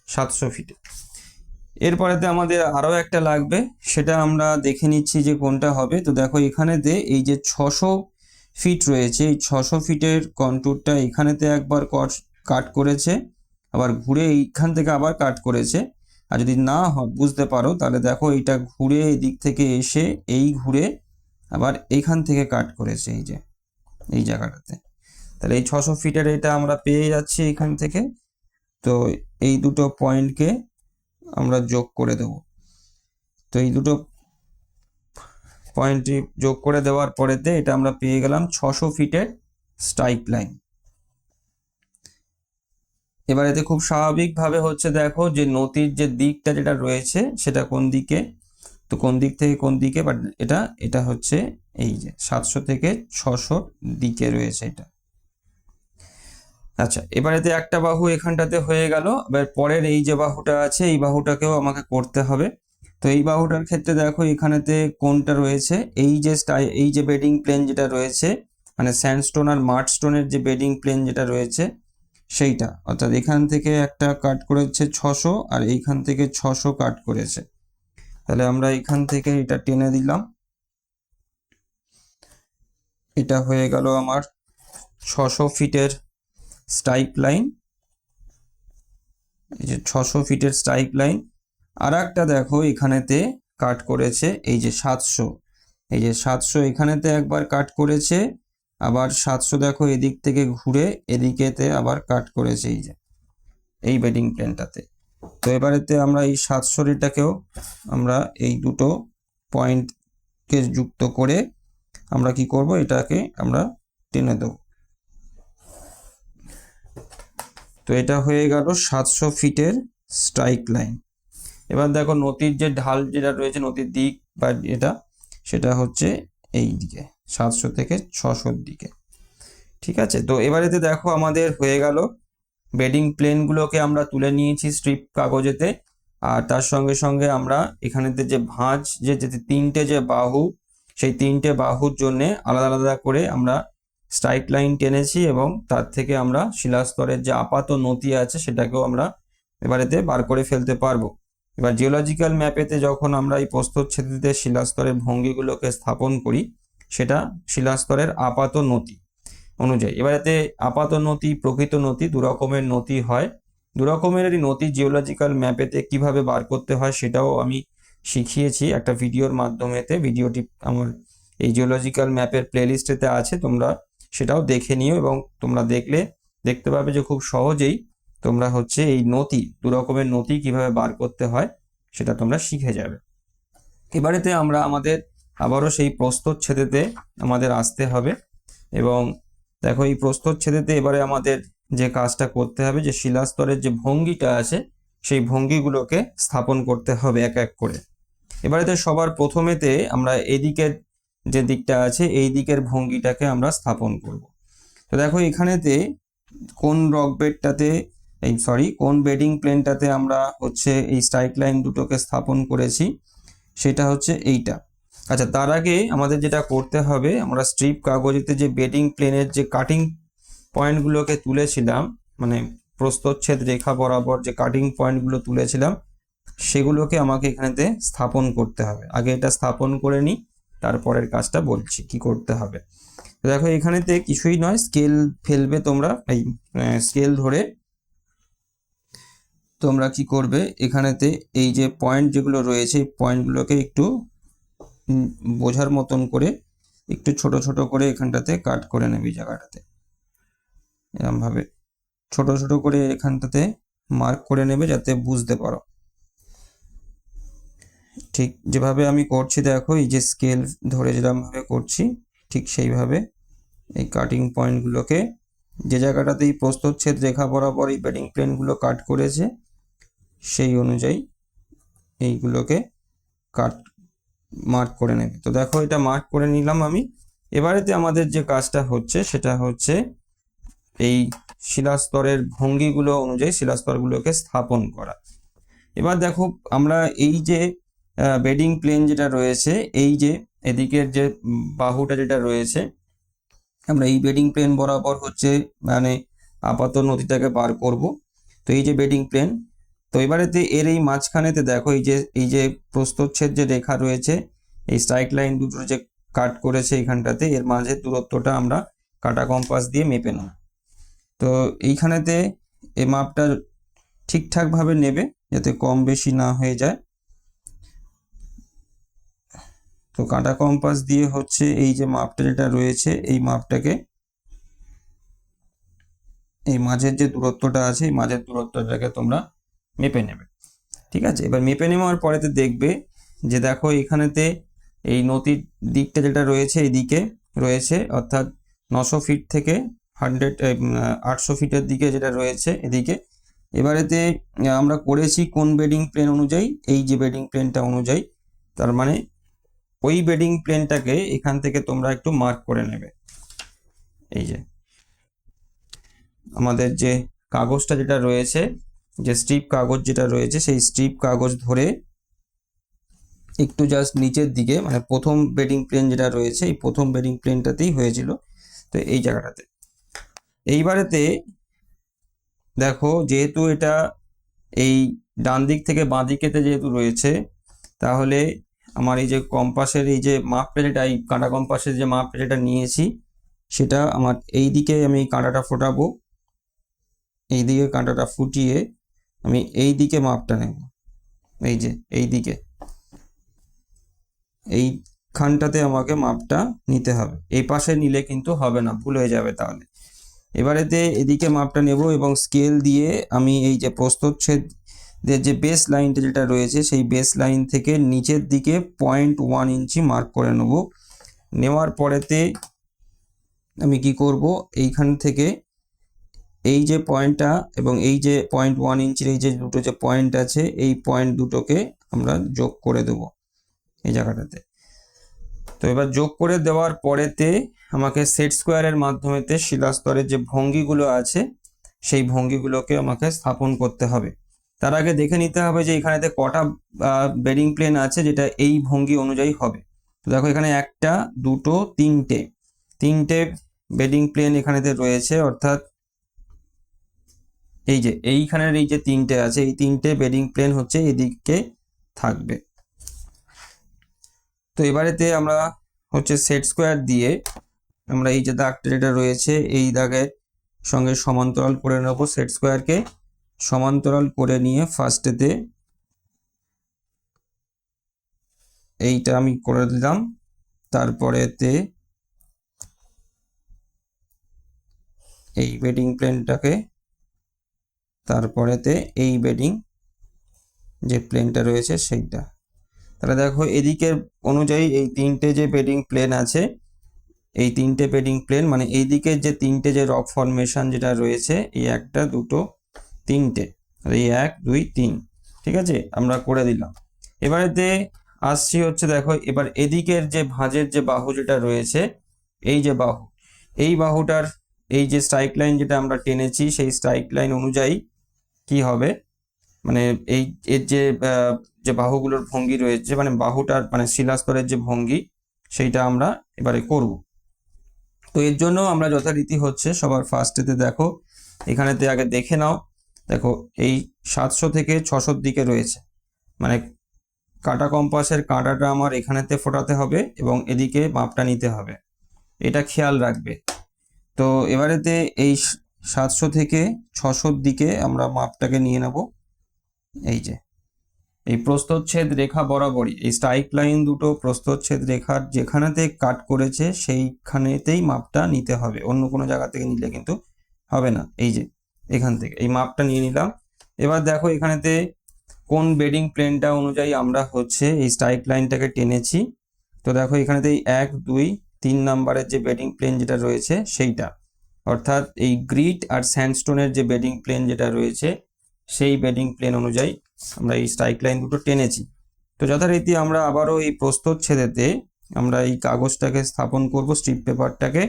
S1: 700 ফিটে। এরপরেতে আমাদের আরও একটা লাগবে, সেটা আমরা দেখে নিচ্ছি যে কোনটা হবে। তো দেখো এখানেতে এই যে 600 ফিট রয়েছে, এই 600 ফিটের কন্ট্যুরটা এখানেতে একবার কাট করেছে, আবার ঘুরে এইখান থেকে আবার কাট করেছে। আর যদি না বুঝতে পারো তাহলে দেখো এইটা ঘুরে এদিক থেকে এসে এই ঘুরে আবার এইখান থেকে কাট করেছে এই যে এই জায়গাটাতে। তাহলে এই 600 ফিটের এটা আমরা পেয়ে যাচ্ছি এখান থেকে। তো এই দুটো পয়েন্টকে আমরা যোগ করে দেব। তো এই দুটো পয়েন্টটি যোগ করে দেওয়ার পরেতে এটা আমরা পেয়ে গেলাম 600 ফিটের স্ট্রাইক লাইন। এবার এতে খুব স্বাভাবিকভাবে হচ্ছে দেখো যে নতির যে দিকটা যেটা রয়েছে সেটা কোন দিকে, তো কোন দিক থেকে কোন দিকে, বাট এটা হচ্ছে এই যে 700 থেকে 600 দিকে রয়েছে এটা। আচ্ছা, এবার এতে একটা বাহু এখানটাতে হয়ে গেল। এবার পরের এই যে বাহুটা আছে এই বাহুটাকেও আমাকে করতে হবে। তো এই বাহুটার ক্ষেত্রে দেখো এখানেতে কোনটা রয়েছে, এই যে বেডিং প্লেন যেটা রয়েছে মানে স্যান্ডস্টোন আর মার্ডস্টোনের যে বেডিং প্লেন যেটা রয়েছে সেইটা, অর্থাৎ এখান থেকে একটা কাট করেছে 600 আর এইখান থেকে 600 কাট করেছে। তাহলে আমরা এখান থেকে এটা টেনে দিলাম, এটা হয়ে গেল আমার 600 ফিটের স্ট্রাইক লাইন। এই যে 600 ফিটের স্ট্রাইক লাইন। আর একটা দেখো এখানেতে কাট করেছে এই যে 700, এই যে 700 এখানেতে একবার কাট করেছে, আবার 700 দেখো এদিক থেকে ঘুরে এদিকেতে আবার কাট করেছে এই যে এই বেডিং প্লেনটাতে। তো এবারেতে আমরা এই 700টাকেও আমরা এই দুটো পয়েন্টকে যুক্ত করে আমরা কি করব, এটাকে আমরা টেনে দেব। তো এটা হয়ে গেল 700 ফিটের স্ট্রাইক লাইন। এবার দেখো নতির যে ঢাল যেটা রয়েছে নতির দিক বা এটা সেটা হচ্ছে এই দিকে 700 থেকে 600 দিকে। ঠিক আছে, তো এবারেতে দেখো আমাদের হয়ে গেল বেডিং প্লেনগুলোকে আমরা তুলে নিয়েছি স্ট্রিপ কাগজেতে, আর তার সঙ্গে সঙ্গে আমরা এখানেতে যে ভাঁজ যে তিনটে যে বাহু সেই তিনটে বাহুর জন্যে আলাদা আলাদা করে আমরা স্ট্রাইক লাইন টেনেছি, এবং তার থেকে আমরা শিলাস্তরের যে আপাত নতি আছে সেটাকেও আমরা এবারেতে বার করে ফেলতে পারবো। এবার জিওলজিক্যাল ম্যাপেতে যখন আমরা এই প্রস্থচ্ছেদে শিলাস্তরের ভঙ্গিগুলোকে স্থাপন করি সেটা শিলাস্তরের আপাত নতি অনুযায়ী। এবার এতে আপাত নতি প্রকৃত নতি দু রকমের নতি হয়, দু রকমেরই নতি জিওলজিক্যাল ম্যাপেতে কিভাবে বার করতে হয় সেটাও আমি শিখিয়েছি একটা ভিডিওর মাধ্যমেতে। ভিডিওটি আমার এই জিওলজিক্যাল ম্যাপের প্লেলিস্টেতে আছে, তোমরা সেটাও দেখে নিও, এবং তোমরা দেখতে পাবে যে খুব সহজেই তোমরা হচ্ছে এই নতি দু রকমের নতি কিভাবে বার করতে হয় সেটা তোমরা শিখে যাবে। এবারেতে আমরা আমাদের আবারও সেই প্রস্থচ্ছেদেতে আমাদের আসতে হবে, এবং দেখো এই প্রস্থচ্ছেদেতে এবারে আমাদের যে কাজটা করতে হবে যে শিলাস্তরের যে ভঙ্গিটা আছে সেই ভঙ্গিগুলোকে স্থাপন করতে হবে এক এক করে। এবারেতে সবার প্রথমেতে আমরা এদিকের যে দিকটা আছে এই দিকের ভঙ্গিটাকে আমরা স্থাপন করব। তো দেখো এখানেতে কোন রক বেডটাতে কোন বেডিং প্লেনটাতে আমরা হচ্ছে এই স্ট্রাইক লাইন দুটোকে স্থাপন করেছি সেটা হচ্ছে এইটা। আচ্ছা, তার আগে আমাদের যেটা করতে হবে, আমরা স্ট্রিপ কাগজেতে যে বেডিং প্লেনের যে কাটিং পয়েন্টগুলোকে তুলেছিলাম, মানে প্রস্থচ্ছেদ রেখা বরাবর যে কাটিং পয়েন্টগুলো তুলেছিলাম, সেগুলোকে আমাকে এখানেতে স্থাপন করতে হবে। আগে এটা স্থাপন করে নিই, তারপরের কাজটা বলছি কি করতে হবে। দেখো এখানেতে কিছুই নয়, স্কেল ফেলবে তোমরা, এই স্কেল ধরে তোমরা কি করবে, এখানেতে এই যে পয়েন্ট যেগুলো রয়েছে এই পয়েন্টগুলোকে একটু বোঝার মতন করে একটু ছোট ছোট করে এখানটাতে কাট করে নেবে। জায়গাটাতে এরকম ভাবে ছোট ছোট করে এখানটাতে মার্ক করে নেবে যাতে বুঝতে পারো। ঠিক যেভাবে আমি করছি দেখো, এই যে স্কেল ধরে যেরকম ভাবে করছি ঠিক সেইভাবে এই কাটিং পয়েন্টগুলোকে, যে জায়গাটাতে এই প্রস্থচ্ছেদ রেখা বরাবর এই বেডিং প্লেনগুলো কাট করেছে সেই অনুযায়ী এইগুলোকে কাট মার্ক করে নেবে। তো দেখো এটা মার্ক করে নিলাম আমি। এবারেতে আমাদের যে কাজটা হচ্ছে সেটা হচ্ছে এই শিলাস্তরের ভঙ্গিগুলো অনুযায়ী শিলাস্তরগুলোকে স্থাপন করা। এবার দেখো আমরা এই যে বেডিং প্লেন যেটা রয়েছে, এই যে এদিকের যে বাহুটা যেটা রয়েছে, আমরা এই বেডিং প্লেন বরাবর হচ্ছে মানে আপাত নতিটাকে বার করব। তো এই যে বেডিং প্লেন, তো এবারেতে এর এই মাঝখানেতে দেখো এই যে প্রস্থচ্ছেদ যে রেখা রয়েছে, এই স্ট্রাইক লাইন দুটো যে কাট করেছে এখানটাতে, এর মাঝের দূরত্বটা আমরা কাটা কম্পাস দিয়ে মেপে নেব। তো এইখানেতে এই মাপটা ঠিকঠাক ভাবে নেবে যাতে কম বেশি না হয়ে যায়। তো কাটা কম্পাস দিয়ে হচ্ছে এই যে মাপটা যেটা রয়েছে এই মাপটাকে, এই মাঝের যে দূরত্বটা আছে এই মাঝের দূরত্বটাকে তোমরা মেপে নেবে। ঠিক আছে, এবার মেপে নেওয়ার পরেতে দেখবে যে দেখো এখানেতে এই নতির দিকটা যেটা রয়েছে এইদিকে রয়েছে, অর্থাৎ 900 ফিট থেকে 800 ফিটের দিকে যেটা রয়েছে এদিকে। এবারেতে আমরা করেছি কোন বেডিং প্লেন অনুযায়ী, এই যে বেডিং প্লেনটা অনুযায়ী, তার মানে ওই বেডিং প্লেনটাকে এখান থেকে তোমরা একটু মার্ক করে নেবে। এই যে আমাদের যে কাগজটা যেটা রয়েছে, যে স্ট্রিপ কাগজ যেটা রয়েছে, সেই স্ট্রিপ কাগজ ধরে একটু জাস্ট নিচের দিকে, মানে প্রথম বেডিং প্লেন যেটা রয়েছে এই প্রথম বেডিং প্লেনটাতেই হয়েছিল, তো এই জায়গাটাতে। এইবারেতে দেখো যেহেতু এটা এই ডান দিক থেকে বাঁ দিকেতে যেহেতু রয়েছে, তাহলে আমার এই যে কম্পাসের এই যে মাপটা যেটা, এই কাঁটা কম্পাসের যে মাপটা যেটা নিয়েছি সেটা আমার এই দিকে আমি কাঁটাটা ফোটাবো। এই দিকে কাঁটাটা ফুটিয়ে আমি এই দিকে মাপটা নেব, এই যে এই দিকে এইখানটাতে আমাকে মাপটা নিতে হবে। এই পাশে নিলে কিন্তু হবে না, ভুল হয়ে যাবে তাহলে। এবারেতে এদিকে মাপটা নেব এবং স্কেল দিয়ে আমি এই যে প্রস্থচ্ছেদের যে বেস লাইনটা যেটা রয়েছে সেই বেস লাইন থেকে নিচের দিকে 0.1 ইঞ্চি মার্ক করে নেব। নেওয়ার পরেতে আমি কি করব, এইখান থেকে এই যে পয়েন্টটা এবং এই যে 0.1 ইঞ্চির এই যে দুটো যে পয়েন্ট আছে এই পয়েন্ট দুটোকে আমরা যোগ করে দেব এই জায়গাটাতে। তো এবার যোগ করে দেওয়ার পরেতে আমাকে সেট স্কোয়ারের মাধ্যমেতে শিলাস্তরের যে ভঙ্গিগুলো আছে সেই ভঙ্গিগুলোকে আমাকে স্থাপন করতে হবে। তার আগে দেখে নিতে হবে যে এখানেতে কটা বেডিং প্লেন আছে যেটা এই ভঙ্গি অনুযায়ী হবে। তো দেখো এখানে একটা, দুটো, তিনটে বেডিং প্লেন এখানেতে রয়েছে, অর্থাৎ এই যে এইখানের এই যে তিনটে আছে এই তিনটে বেডিং প্লেন হচ্ছে এদিকে থাকবে। তো এবারেতে আমরা হচ্ছে সেট স্কোয়ার দিয়ে আমরা এই যে দাগটা যেটা রয়েছে এই দাগের সঙ্গে সমান্তরাল করে নেব। সেট স্কোয়ারকে সমান্তরাল করে নিয়ে ফার্স্টেতে এইটা আমি করে দিলাম, তারপরেতে এই বেডিং প্লেনটাকে, তারপরেতে এই বেডিং যে প্লেনটা রয়েছে সেইটা। তাহলে দেখো এদিকের অনুযায়ী এই তিনটে যে বেডিং প্লেন আছে, এই তিনটে বেডিং প্লেন মানে এই দিকের যে তিনটে যে রক ফরমেশন যেটা রয়েছে, এই একটা, দুটো, তিনটে, এই 1 2 3, ঠিক আছে, আমরা করে দিলাম। এবারেতে আসছি হচ্ছে দেখো এবার এদিকের যে ভাঁজের যে বাহু যেটা রয়েছে, এই যে বাহু, এই বাহুটার এই যে স্ট্রাইক লাইন যেটা আমরা টেনেছি সেই স্ট্রাইক লাইন অনুযায়ী কি হবে, মানে এই এর যে বাহুগুলোর ভঙ্গি রয়েছে, মানে বাহুটার মানে শিলাস্তরের যে ভঙ্গি, সেইটা আমরা এবারে করব। তো এর জন্য আমরা যথারীতি হচ্ছে সবার ফার্স্টেতে দেখো এখানেতে আগে দেখে নাও। দেখো এই 700 থেকে 600 দিকে রয়েছে, মানে কাঁটা কম্পাসের কাঁটাটা আমার এখানেতে ফোটাতে হবে এবং এদিকে মাপটা নিতে হবে, এটা খেয়াল রাখবে। তো এবারেতে এই 700 থেকে 600 দিকে আমরা মাপটাকে নিয়ে নেব। এই যে এই প্রস্থচ্ছেদ রেখা বরাবরই এই স্ট্রাইক লাইন দুটো প্রস্থচ্ছেদ রেখার যেখানেতে কাট করেছে সেইখানেতেই মাপটা নিতে হবে, অন্য কোনো জায়গা থেকে নিলে কিন্তু হবে না। এই যে এখান থেকে এই মাপটা নিয়ে নিলাম। এবার দেখো এখানেতে কোন বেডিং প্লেনটা অনুযায়ী আমরা হচ্ছে এই স্ট্রাইক লাইনটাকে টেনেছি। তো দেখো এখানেতে 1 2 3 নাম্বারের যে বেডিং প্লেন যেটা রয়েছে সেইটা, অর্থাৎ এই গ্রিট আর স্যান্ডস্টোনের যে বেডিং প্লেন যেটা রয়েছে সেই বেডিং প্লেন অনুযায়ী আমরা এই স্ট্রাইক লাইন দুটো টেনেছি। তো যথারীতি আমরা আবারও এই প্রস্থচ্ছেদেতে আমরা এই কাগজটাকে স্থাপন করব, স্ট্রিপ পেপারটাকে।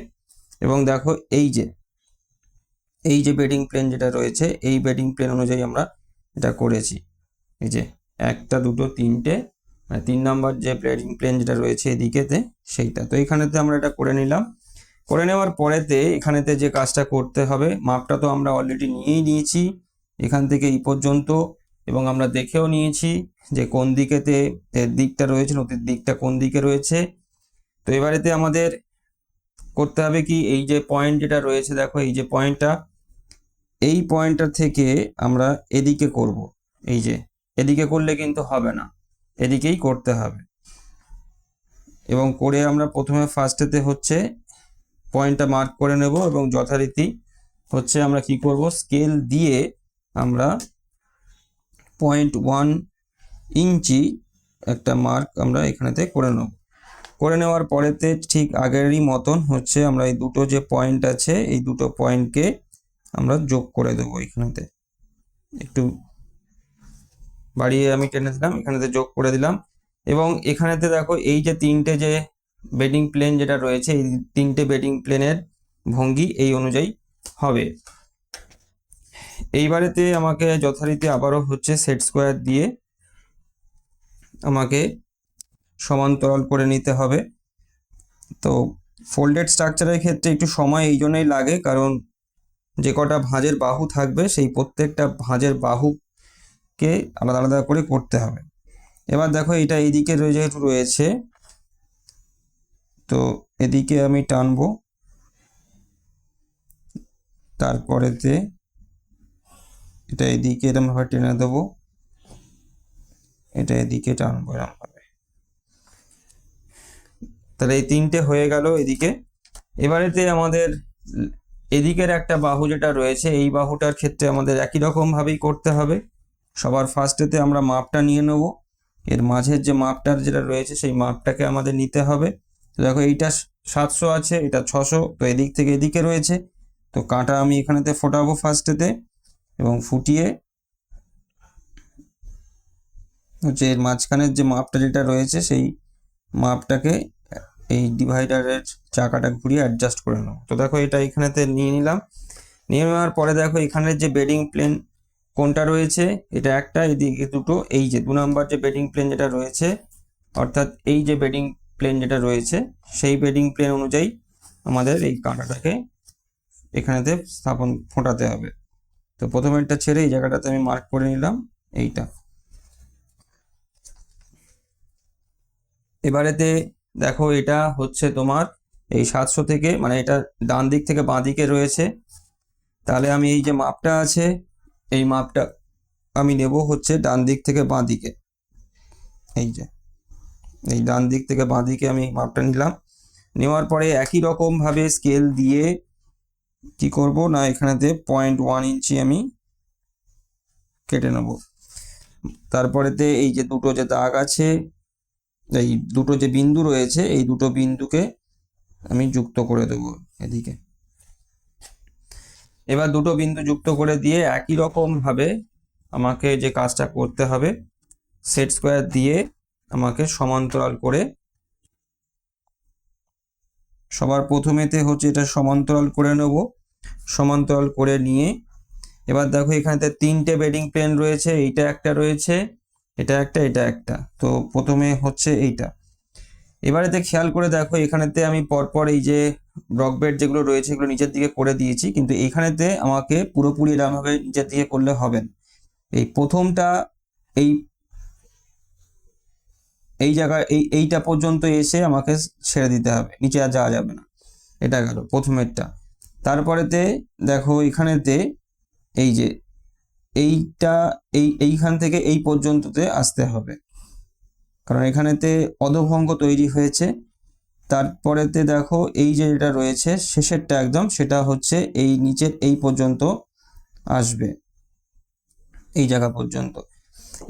S1: এবং দেখো এই যে বেডিং প্লেন যেটা রয়েছে এই বেডিং প্লেন অনুযায়ী আমরা এটা করেছি। এই যে 1 2 3টে, মানে 3 নাম্বার যে বেডিং প্লেন যেটা রয়েছে এদিকেতে সেইটা। তো এখানেতে আমরা এটা করে নিলাম। করে নেওয়ার পরেতে এখানেতে যে কাজটা করতে হবে, মাপটা তো আমরা অলরেডি নিয়েই নিয়েছি এখান থেকে এই পর্যন্ত, এবং আমরা দেখেও নিয়েছি যে কোন দিকেতে এর দিকটা রয়েছে, নদীর দিকটা কোন দিকে রয়েছে। তো এবারেতে আমাদের করতে হবে কি, এই যে পয়েন্ট যেটা রয়েছে দেখো এই যে পয়েন্টটা, এই পয়েন্টটা থেকে আমরা এদিকে করব। এই যে এদিকে করলে কিন্তু হবে না, এদিকেই করতে হবে। এবং করে আমরা প্রথমে ফার্স্টেতে হচ্ছে পয়েন্টটা মার্ক করে নেব এবং যথারীতি হচ্ছে আমরা কি করব, স্কেল দিয়ে আমরা 0.1 ইঞ্চি একটা মার্ক আমরা এখানেতে করে নেব। করে নেওয়ার পরেতে ঠিক আগেরই মতন হচ্ছে আমরা এই দুটো যে পয়েন্ট আছে এই দুটো পয়েন্টকে আমরা যোগ করে দেবো। এখানেতে একটু বাড়িয়ে আমি টেনে দিলাম, এখানেতে যোগ করে দিলাম। এবং এখানেতে দেখো এই যে 3টে যে বেডিং প্লেন যেটা রয়েছে এই 3টে বেডিং প্লেনের ভঙ্গি এই অনুযায়ী হবে। এইবারেতে আমাকে যথারীতি আবারও হচ্ছে সেট স্কোয়ার দিয়ে আমাকে সমান্তরাল করে নিতে হবে। তো ফোল্ডেড স্ট্রাকচারের ক্ষেত্রে একটু সময় এই জন্যই লাগে, কারণ যে কটা ভাঁজের বাহু থাকবে সেই প্রত্যেকটা ভাঁজের বাহুকে আলাদা আলাদা করে করতে হবে। এবার দেখো এটা এইদিকে যেহেতু রয়েছে, তো এদিকে আমি টানবো, তারপরেতে এটা এদিকে এরকম ভাবে টেনে দেবো, এটা এদিকে টানবো এরকম ভাবে। তাহলে এই 3টে হয়ে গেল এদিকে। এবারেতে আমাদের এদিকের একটা বাহু যেটা রয়েছে এই বাহুটার ক্ষেত্রে আমাদের একই রকম ভাবেই করতে হবে। সবার ফার্স্টেতে আমরা মাপটা নিয়ে নেব, এর মাঝের যে মাপটার যেটা রয়েছে সেই মাপটাকে আমাদের নিতে হবে। তো দেখো এইটা 700 আছে, এটা 600, তো এদিক থেকে এদিকে রয়েছে। তো কাঁটা আমি এখানেতে ফোটাবো ফার্স্টেতে, এবং ফুটিয়ে হচ্ছে এর মাঝখানের যে মাপটা যেটা রয়েছে সেই মাপটাকে এই ডিভাইডারের চাকাটা ঘুরিয়ে অ্যাডজাস্ট করে নেব। তো দেখো এটা এখানেতে নিয়ে নিলাম। নিয়ে নেওয়ার পরে দেখো এখানের যে বেডিং প্লেন কোনটা রয়েছে, এটা একটা, এদিকে দুটো। এই যে 2 নাম্বার যে বেডিং প্লেন যেটা রয়েছে, অর্থাৎ এই যে বেডিং প্লেন যেটা রয়েছে সেই বেডিং প্লেন অনুযায়ী আমাদের এই কাঁটাটাকে এখানেতে ফোটাতে হবে। তো প্রথমে এটা ছেড়ে এই জায়গাটাতে আমি মার্ক করে নিলাম এইটা। এবারেতে দেখো এটা হচ্ছে তোমার এই 700 থেকে, মানে এটা ডান দিক থেকে বাঁ দিকে রয়েছে। তাহলে আমি এই যে মাপটা আছে এই মাপটা আমি নেব হচ্ছে ডান দিক থেকে বাঁ দিকে। এই যে এই ডান দিক থেকে বাঁ দিকে আমি মাপটা নিলাম। নেওয়ার পরে একই রকম ভাবে স্কেল দিয়ে কি করব না, এখানেতে 0.1 ইঞ্চি আমি কেটে নেব। তারপরেতে এই যে দুটো যে দাগ আছে, এই দুটো যে বিন্দু রয়েছে এই দুটো বিন্দুকে আমি যুক্ত করে দেবো এদিকে। এবার দুটো বিন্দু যুক্ত করে দিয়ে একই রকম ভাবে আমাকে যে কাজটা করতে হবে, সেট স্কোয়ার দিয়ে আমাকে সমান্তরাল করে, সবার প্রথমেতে হচ্ছে এটা সমান্তরাল করে নেব। সমান্তরাল করে নিয়ে এবার দেখো এখানেতে 3টে বেডিং প্লেন রয়েছে, এইটা একটা রয়েছে, এটা একটা। তো প্রথমে হচ্ছে এইটা। এবারেতে খেয়াল করে দেখো এখানেতে আমি পরপর এই যে ব্লক বেড যেগুলো রয়েছে এগুলো নিচের দিকে করে দিয়েছি, কিন্তু এইখানেতে আমাকে পুরোপুরি এরকমভাবে নিচের দিকে করলে হবে না। এই প্রথমটা এই এই জায়গায় এইটা পর্যন্ত এসে আমাকে ছেড়ে দিতে হবে, নিচে আর যাওয়া যাবে না। এটা গেল প্রথমেরটা। তারপরেতে দেখো এখানেতে এই যে এইটা এইখান থেকে এই পর্যন্ততে আসতে হবে, কারণ এখানেতে অধভঙ্গ তৈরি হয়েছে। তারপরেতে দেখো এই যে যেটা রয়েছে শেষেরটা একদম, সেটা হচ্ছে এই নিচের এই পর্যন্ত আসবে, এই জায়গা পর্যন্ত।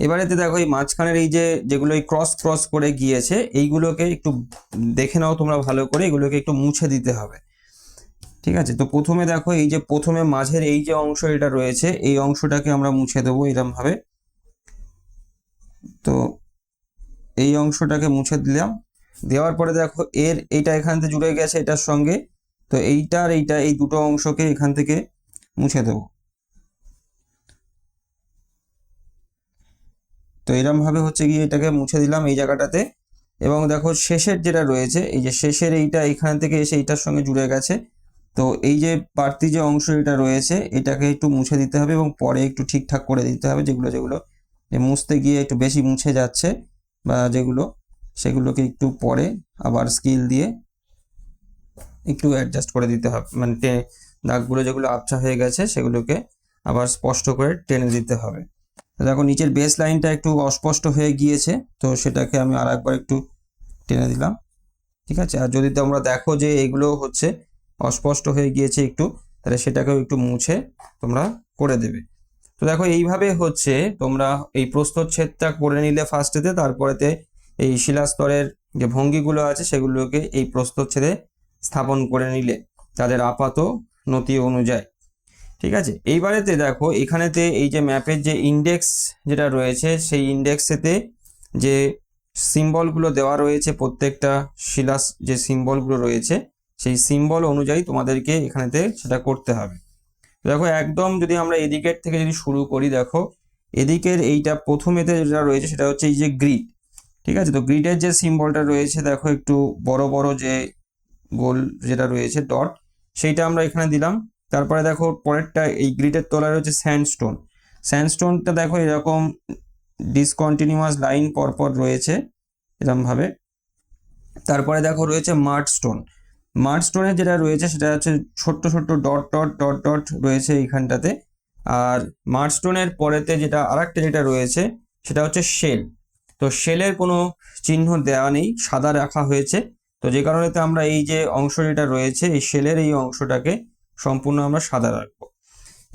S1: এবারেতে দেখো এই মাঝখানের এই যে যেগুলো এই ক্রস করে গিয়েছে এইগুলোকে একটু দেখে নাও তোমরা ভালো করে, এগুলোকে একটু মুছে দিতে হবে। ঠিক আছে, তো প্রথমে দেখো এই যে প্রথমে মাঝের এই যে অংশ এটা রয়েছে এই অংশটাকে আমরা মুছে দেবো এরকম ভাবে। তো এই অংশটাকে মুছে দিলাম, দেওয়ার পরে দেখো এইটা এখান থেকে জুড়ে গেছে এটার সঙ্গে, তো এইটার এইটা এই দুটো অংশকে এখান থেকে মুছে দেবো। তো এরকম ভাবে হচ্ছে গিয়ে এটাকে মুছে দিলাম এই জায়গাটাতে। এবং দেখো শেষের যেটা রয়েছে এই যে শেষের এইটা এখান থেকে এসে এইটার সঙ্গে জুড়ে গেছে, তো এই যে বাড়তি যে অংশ এটা রয়েছে এটাকে একটু মুছে দিতে হবে এবং পরে একটু ঠিকঠাক করে দিতে হবে, যেগুলো মুছতে গিয়ে একটু বেশি মুছে যাচ্ছে বা যেগুলো সেগুলোকে একটু পরে আবার স্কেল দিয়ে একটু অ্যাডজাস্ট করে দিতে হবে, মানে দাগগুলো যেগুলো আবছা হয়ে গেছে সেগুলোকে আবার স্পষ্ট করে টেনে দিতে হবে। দেখো নিচের বেস লাইনটা একটু অস্পষ্ট হয়ে গিয়েছে, তো সেটাকে আমি আর একবার একটু টেনে দিলাম। ঠিক আছে, আর যদি তোমরা দেখো যে এগুলো হচ্ছে অস্পষ্ট হয়ে গিয়েছে একটু, তাহলে সেটাকেও একটু মুছে তোমরা করে দেবে। তো দেখো এইভাবে হচ্ছে তোমরা এই প্রস্থচ্ছেদটা করে নিলে ফার্স্টেতে, তারপরেতে এই শিলাস্তরের যে ভঙ্গিগুলো আছে সেগুলোকে এই প্রস্থচ্ছেদে স্থাপন করে নিলে তাদের আপাত নতি অনুযায়ী। ঠিক আছে, এইবারেতে দেখো এখানেতে এই যে ম্যাপের যে ইন্ডেক্স যেটা রয়েছে সেই ইন্ডেক্সেতে যে সিম্বলগুলো দেওয়া রয়েছে, প্রত্যেকটা শিলা যে সিম্বলগুলো রয়েছে সেই সিম্বল অনুযায়ী তোমাদেরকে এখানেতে সেটা করতে হবে। দেখো একদম যদি আমরা এদিকের থেকে যদি শুরু করি, দেখো এদিকের এইটা প্রথমেতে যেটা রয়েছে সেটা হচ্ছে এই যে গ্রিড। ঠিক আছে, তো গ্রিডের যে সিম্বলটা রয়েছে দেখো একটু বড় বড় যে গোল যেটা রয়েছে ডট, সেইটা আমরা এখানে দিলাম। তারপরে দেখো পরেরটা এই গ্রিডের তলায় রয়েছে স্যান্ডস্টোন। স্যান্ডস্টোনটা দেখো এরকম ডিসকন্টিনিউয়াস লাইন পরপর রয়েছে এরকম ভাবে। তারপরে দেখো রয়েছে মাড স্টোন। মাড স্টোনের যেটা রয়েছে সেটা হচ্ছে ছোট্ট ছোট্ট ডট ডট ডট ডট রয়েছে এইখানটাতে। আর মাড স্টোনের পরেতে যেটা আরেকটা যেটা রয়েছে সেটা হচ্ছে শেল। তো শেলের কোনো চিহ্ন দেওয়া নেই, সাদা রাখা হয়েছে। তো যে কারণেতে আমরা এই যে অংশ যেটা রয়েছে এই শেলের এই অংশটাকে সম্পূর্ণ আমরা সাদা রাখবো।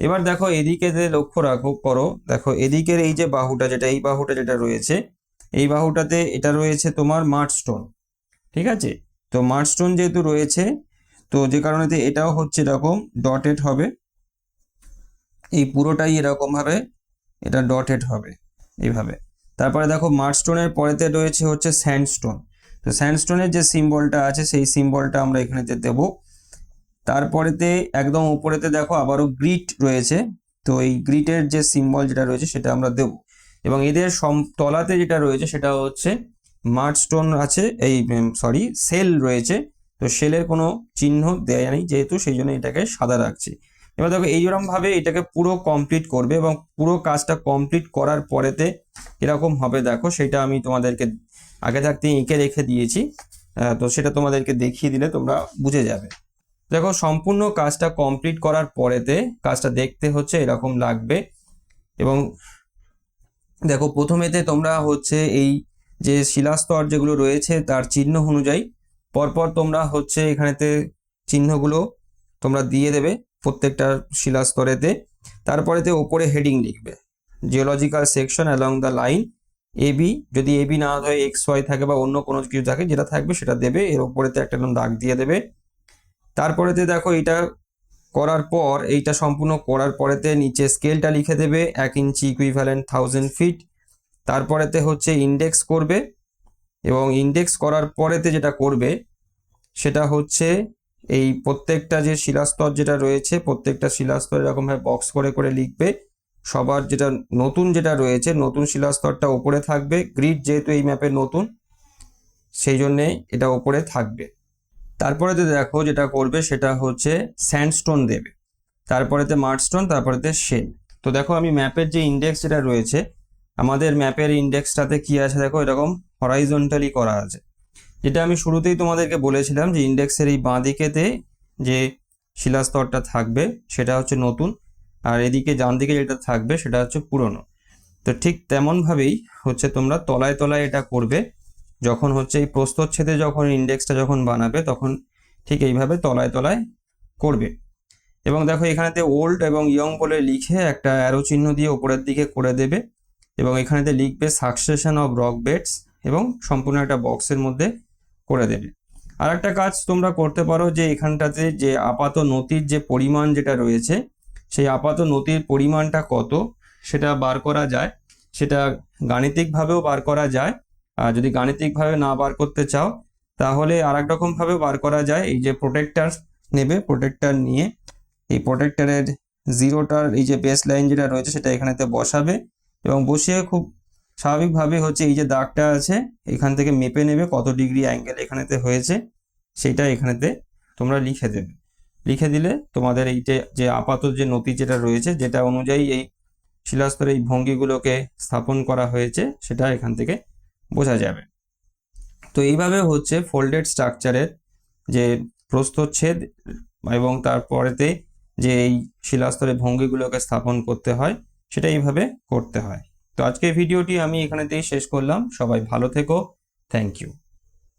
S1: এবার দেখো এদিকে যে লক্ষ্য করো, দেখো এদিকের এই যে বাহুটা যেটা এই বাহুটা যেটা রয়েছে এই বাহুটাতে এটা রয়েছে তোমার মাড স্টোন। ঠিক আছে, তো মাড স্টোন যেহেতু রয়েছে তো যে কারণেতে এটাও হচ্ছে এরকম ডটেড হবে, এই পুরোটাই এরকম ভাবে এটা ডটেড হবে এইভাবে। তারপরে দেখো মাড স্টোনের পরেতে রয়েছে হচ্ছে স্যান্ডস্টোন। তো স্যান্ডস্টোনের যে সিম্বলটা আছে সেই সিম্বলটা আমরা এখানেতে দেবো। তারপরেতে একদম উপরেতে দেখো আবারও গ্রিট রয়েছে, তো এই গ্রিটের যে সিম্বল যেটা রয়েছে সেটা আমরা দেব। এবং এদের তলাতে যেটা রয়েছে সেটা হচ্ছে মাড স্টোন আছে, এই সরি সেল রয়েছে। তো সেলের কোনো চিহ্ন দেয়া নেই যেহেতু, সেই জন্য এটাকে সাদা রাখছি। এবার দেখো এইরকম ভাবে এটাকে পুরো কমপ্লিট করবে এবং পুরো কাজটা কমপ্লিট করার পরেতে এরকম হবে দেখো, সেটা আমি তোমাদেরকে আগে থাকতে এঁকে রেখে দিয়েছি। তো সেটা তোমাদেরকে দেখিয়ে দিলে তোমরা বুঝে যাবে। দেখো সম্পূর্ণ কাজটা কমপ্লিট করার পরেতে কাজটা দেখতে হচ্ছে এরকম লাগবে। এবং দেখো প্রথমেতে তোমরা হচ্ছে এই যে শিলাস্তর যেগুলো রয়েছে তার চিহ্ন অনুযায়ী পরপর তোমরা হচ্ছে এখানেতে চিহ্নগুলো তোমরা দিয়ে দেবে প্রত্যেকটা শিলাস্তরেতে। তারপরেতে ওপরে হেডিং লিখবে geological section along the line AB, যদি এবি না হয় এক্স ওয়াই থাকে বা অন্য কোনো কিছু থাকে যেটা থাকবে সেটা দেবে, এর ওপরেতে একটা দাগ দিয়ে দেবে। তারপরেতে দেখো এটা করার পর এইটা সম্পূর্ণ করার পরেতে নিচে স্কেলটা লিখে দেবে 1 ইঞ্চি ইকুইভ্যালেন্ট 1000 ফিট। তারপরেতে হচ্ছে ইন্ডেক্স করবে এবং ইন্ডেক্স করার পরেতে যেটা করবে সেটা হচ্ছে এই প্রত্যেকটা যে শিলাস্তর যেটা রয়েছে প্রত্যেকটা শিলাস্তর এরকমভাবে বক্স করে করে লিখবে। সবার যেটা নতুন যেটা রয়েছে নতুন শিলাস্তরটা ওপরে থাকবে, গ্রিড যেহেতু এই ম্যাপে নতুন সেই জন্যে এটা ওপরে থাকবে। তারপরেতে দেখো যেটা করবে সেটা হচ্ছে স্যান্ডস্টোন দেবে, তারপরেতে মার্ডস্টোন, তারপরেতে শেল। তো দেখো আমি ম্যাপের যে ইন্ডেক্স যেটা রয়েছে আমাদের ম্যাপের ইন্ডেক্সটাতে কি আছে দেখো এরকম হরাইজন্টালি করা আছে, যেটা আমি শুরুতেই তোমাদেরকে বলেছিলাম যে ইন্ডেক্সের এই বাঁ দিকেতে যে শিলাস্তরটা থাকবে সেটা হচ্ছে নতুন, আর এদিকে ডান দিকে যেটা থাকবে সেটা হচ্ছে পুরনো। তো ঠিক তেমনভাবেই হচ্ছে তোমরা তলায় তলায় এটা করবে, যখন হচ্ছে এই প্রস্থচ্ছেদে যখন ইন্ডেক্সটা যখন বানাবে তখন ঠিক এইভাবে তলায় তলায় করবে। এবং দেখো এখানেতে ওল্ড এবং ইয়ং বলে লিখে একটা অ্যারো চিহ্ন দিয়ে উপরের দিকে করে দেবে, এবং এখানেতে লিখবে সাকসেশন অফ রক বেডস এবং সম্পূর্ণ একটা বক্সের মধ্যে করে দেবে। আর একটা কাজ তোমরা করতে পারো যে এখানটাতে যে আপাত নতির যে পরিমাণ যেটা রয়েছে সেই আপাত নতির পরিমাণটা কত সেটা বার করা যায়, সেটা গাণিতিকভাবেও বার করা যায়। আর যদি গাণিতিকভাবে না বার করতে চাও তাহলে আর এক রকমভাবে বার করা যায়। এই যে প্রোটেক্টর নেবে, প্রোটেক্টর নিয়ে এই প্রোটেক্টরের জিরোটার এই যে বেস লাইন যেটা রয়েছে সেটা এখানেতে বসাবে, এবং বসিয়ে খুব স্বাভাবিকভাবে হচ্ছে এই যে দাগটা আছে এখান থেকে মেপে নেবে কত ডিগ্রি অ্যাঙ্গেল এখানেতে হয়েছে সেটা এখানেতে তোমরা লিখে দেবে। লিখে দিলে তোমাদের এই যে আপাত যে নতি যেটা রয়েছে যেটা অনুযায়ী এই শিলাস্তরের এই ভঙ্গিগুলোকে স্থাপন করা হয়েছে সেটা এখান থেকে বোঝা যাবে। তো এইভাবে হচ্ছে ফোল্ডেড স্ট্রাকচারের যে প্রস্থচ্ছেদ এবং তারপরেতে যে এই শিলাস্তরের ভঙ্গিগুলোকে স্থাপন করতে হয় সেটা এইভাবে করতে হয়। তো আজকের ভিডিওটি আমি এখানেতেই শেষ করলাম। সবাই ভালো থেকো, থ্যাংক ইউ।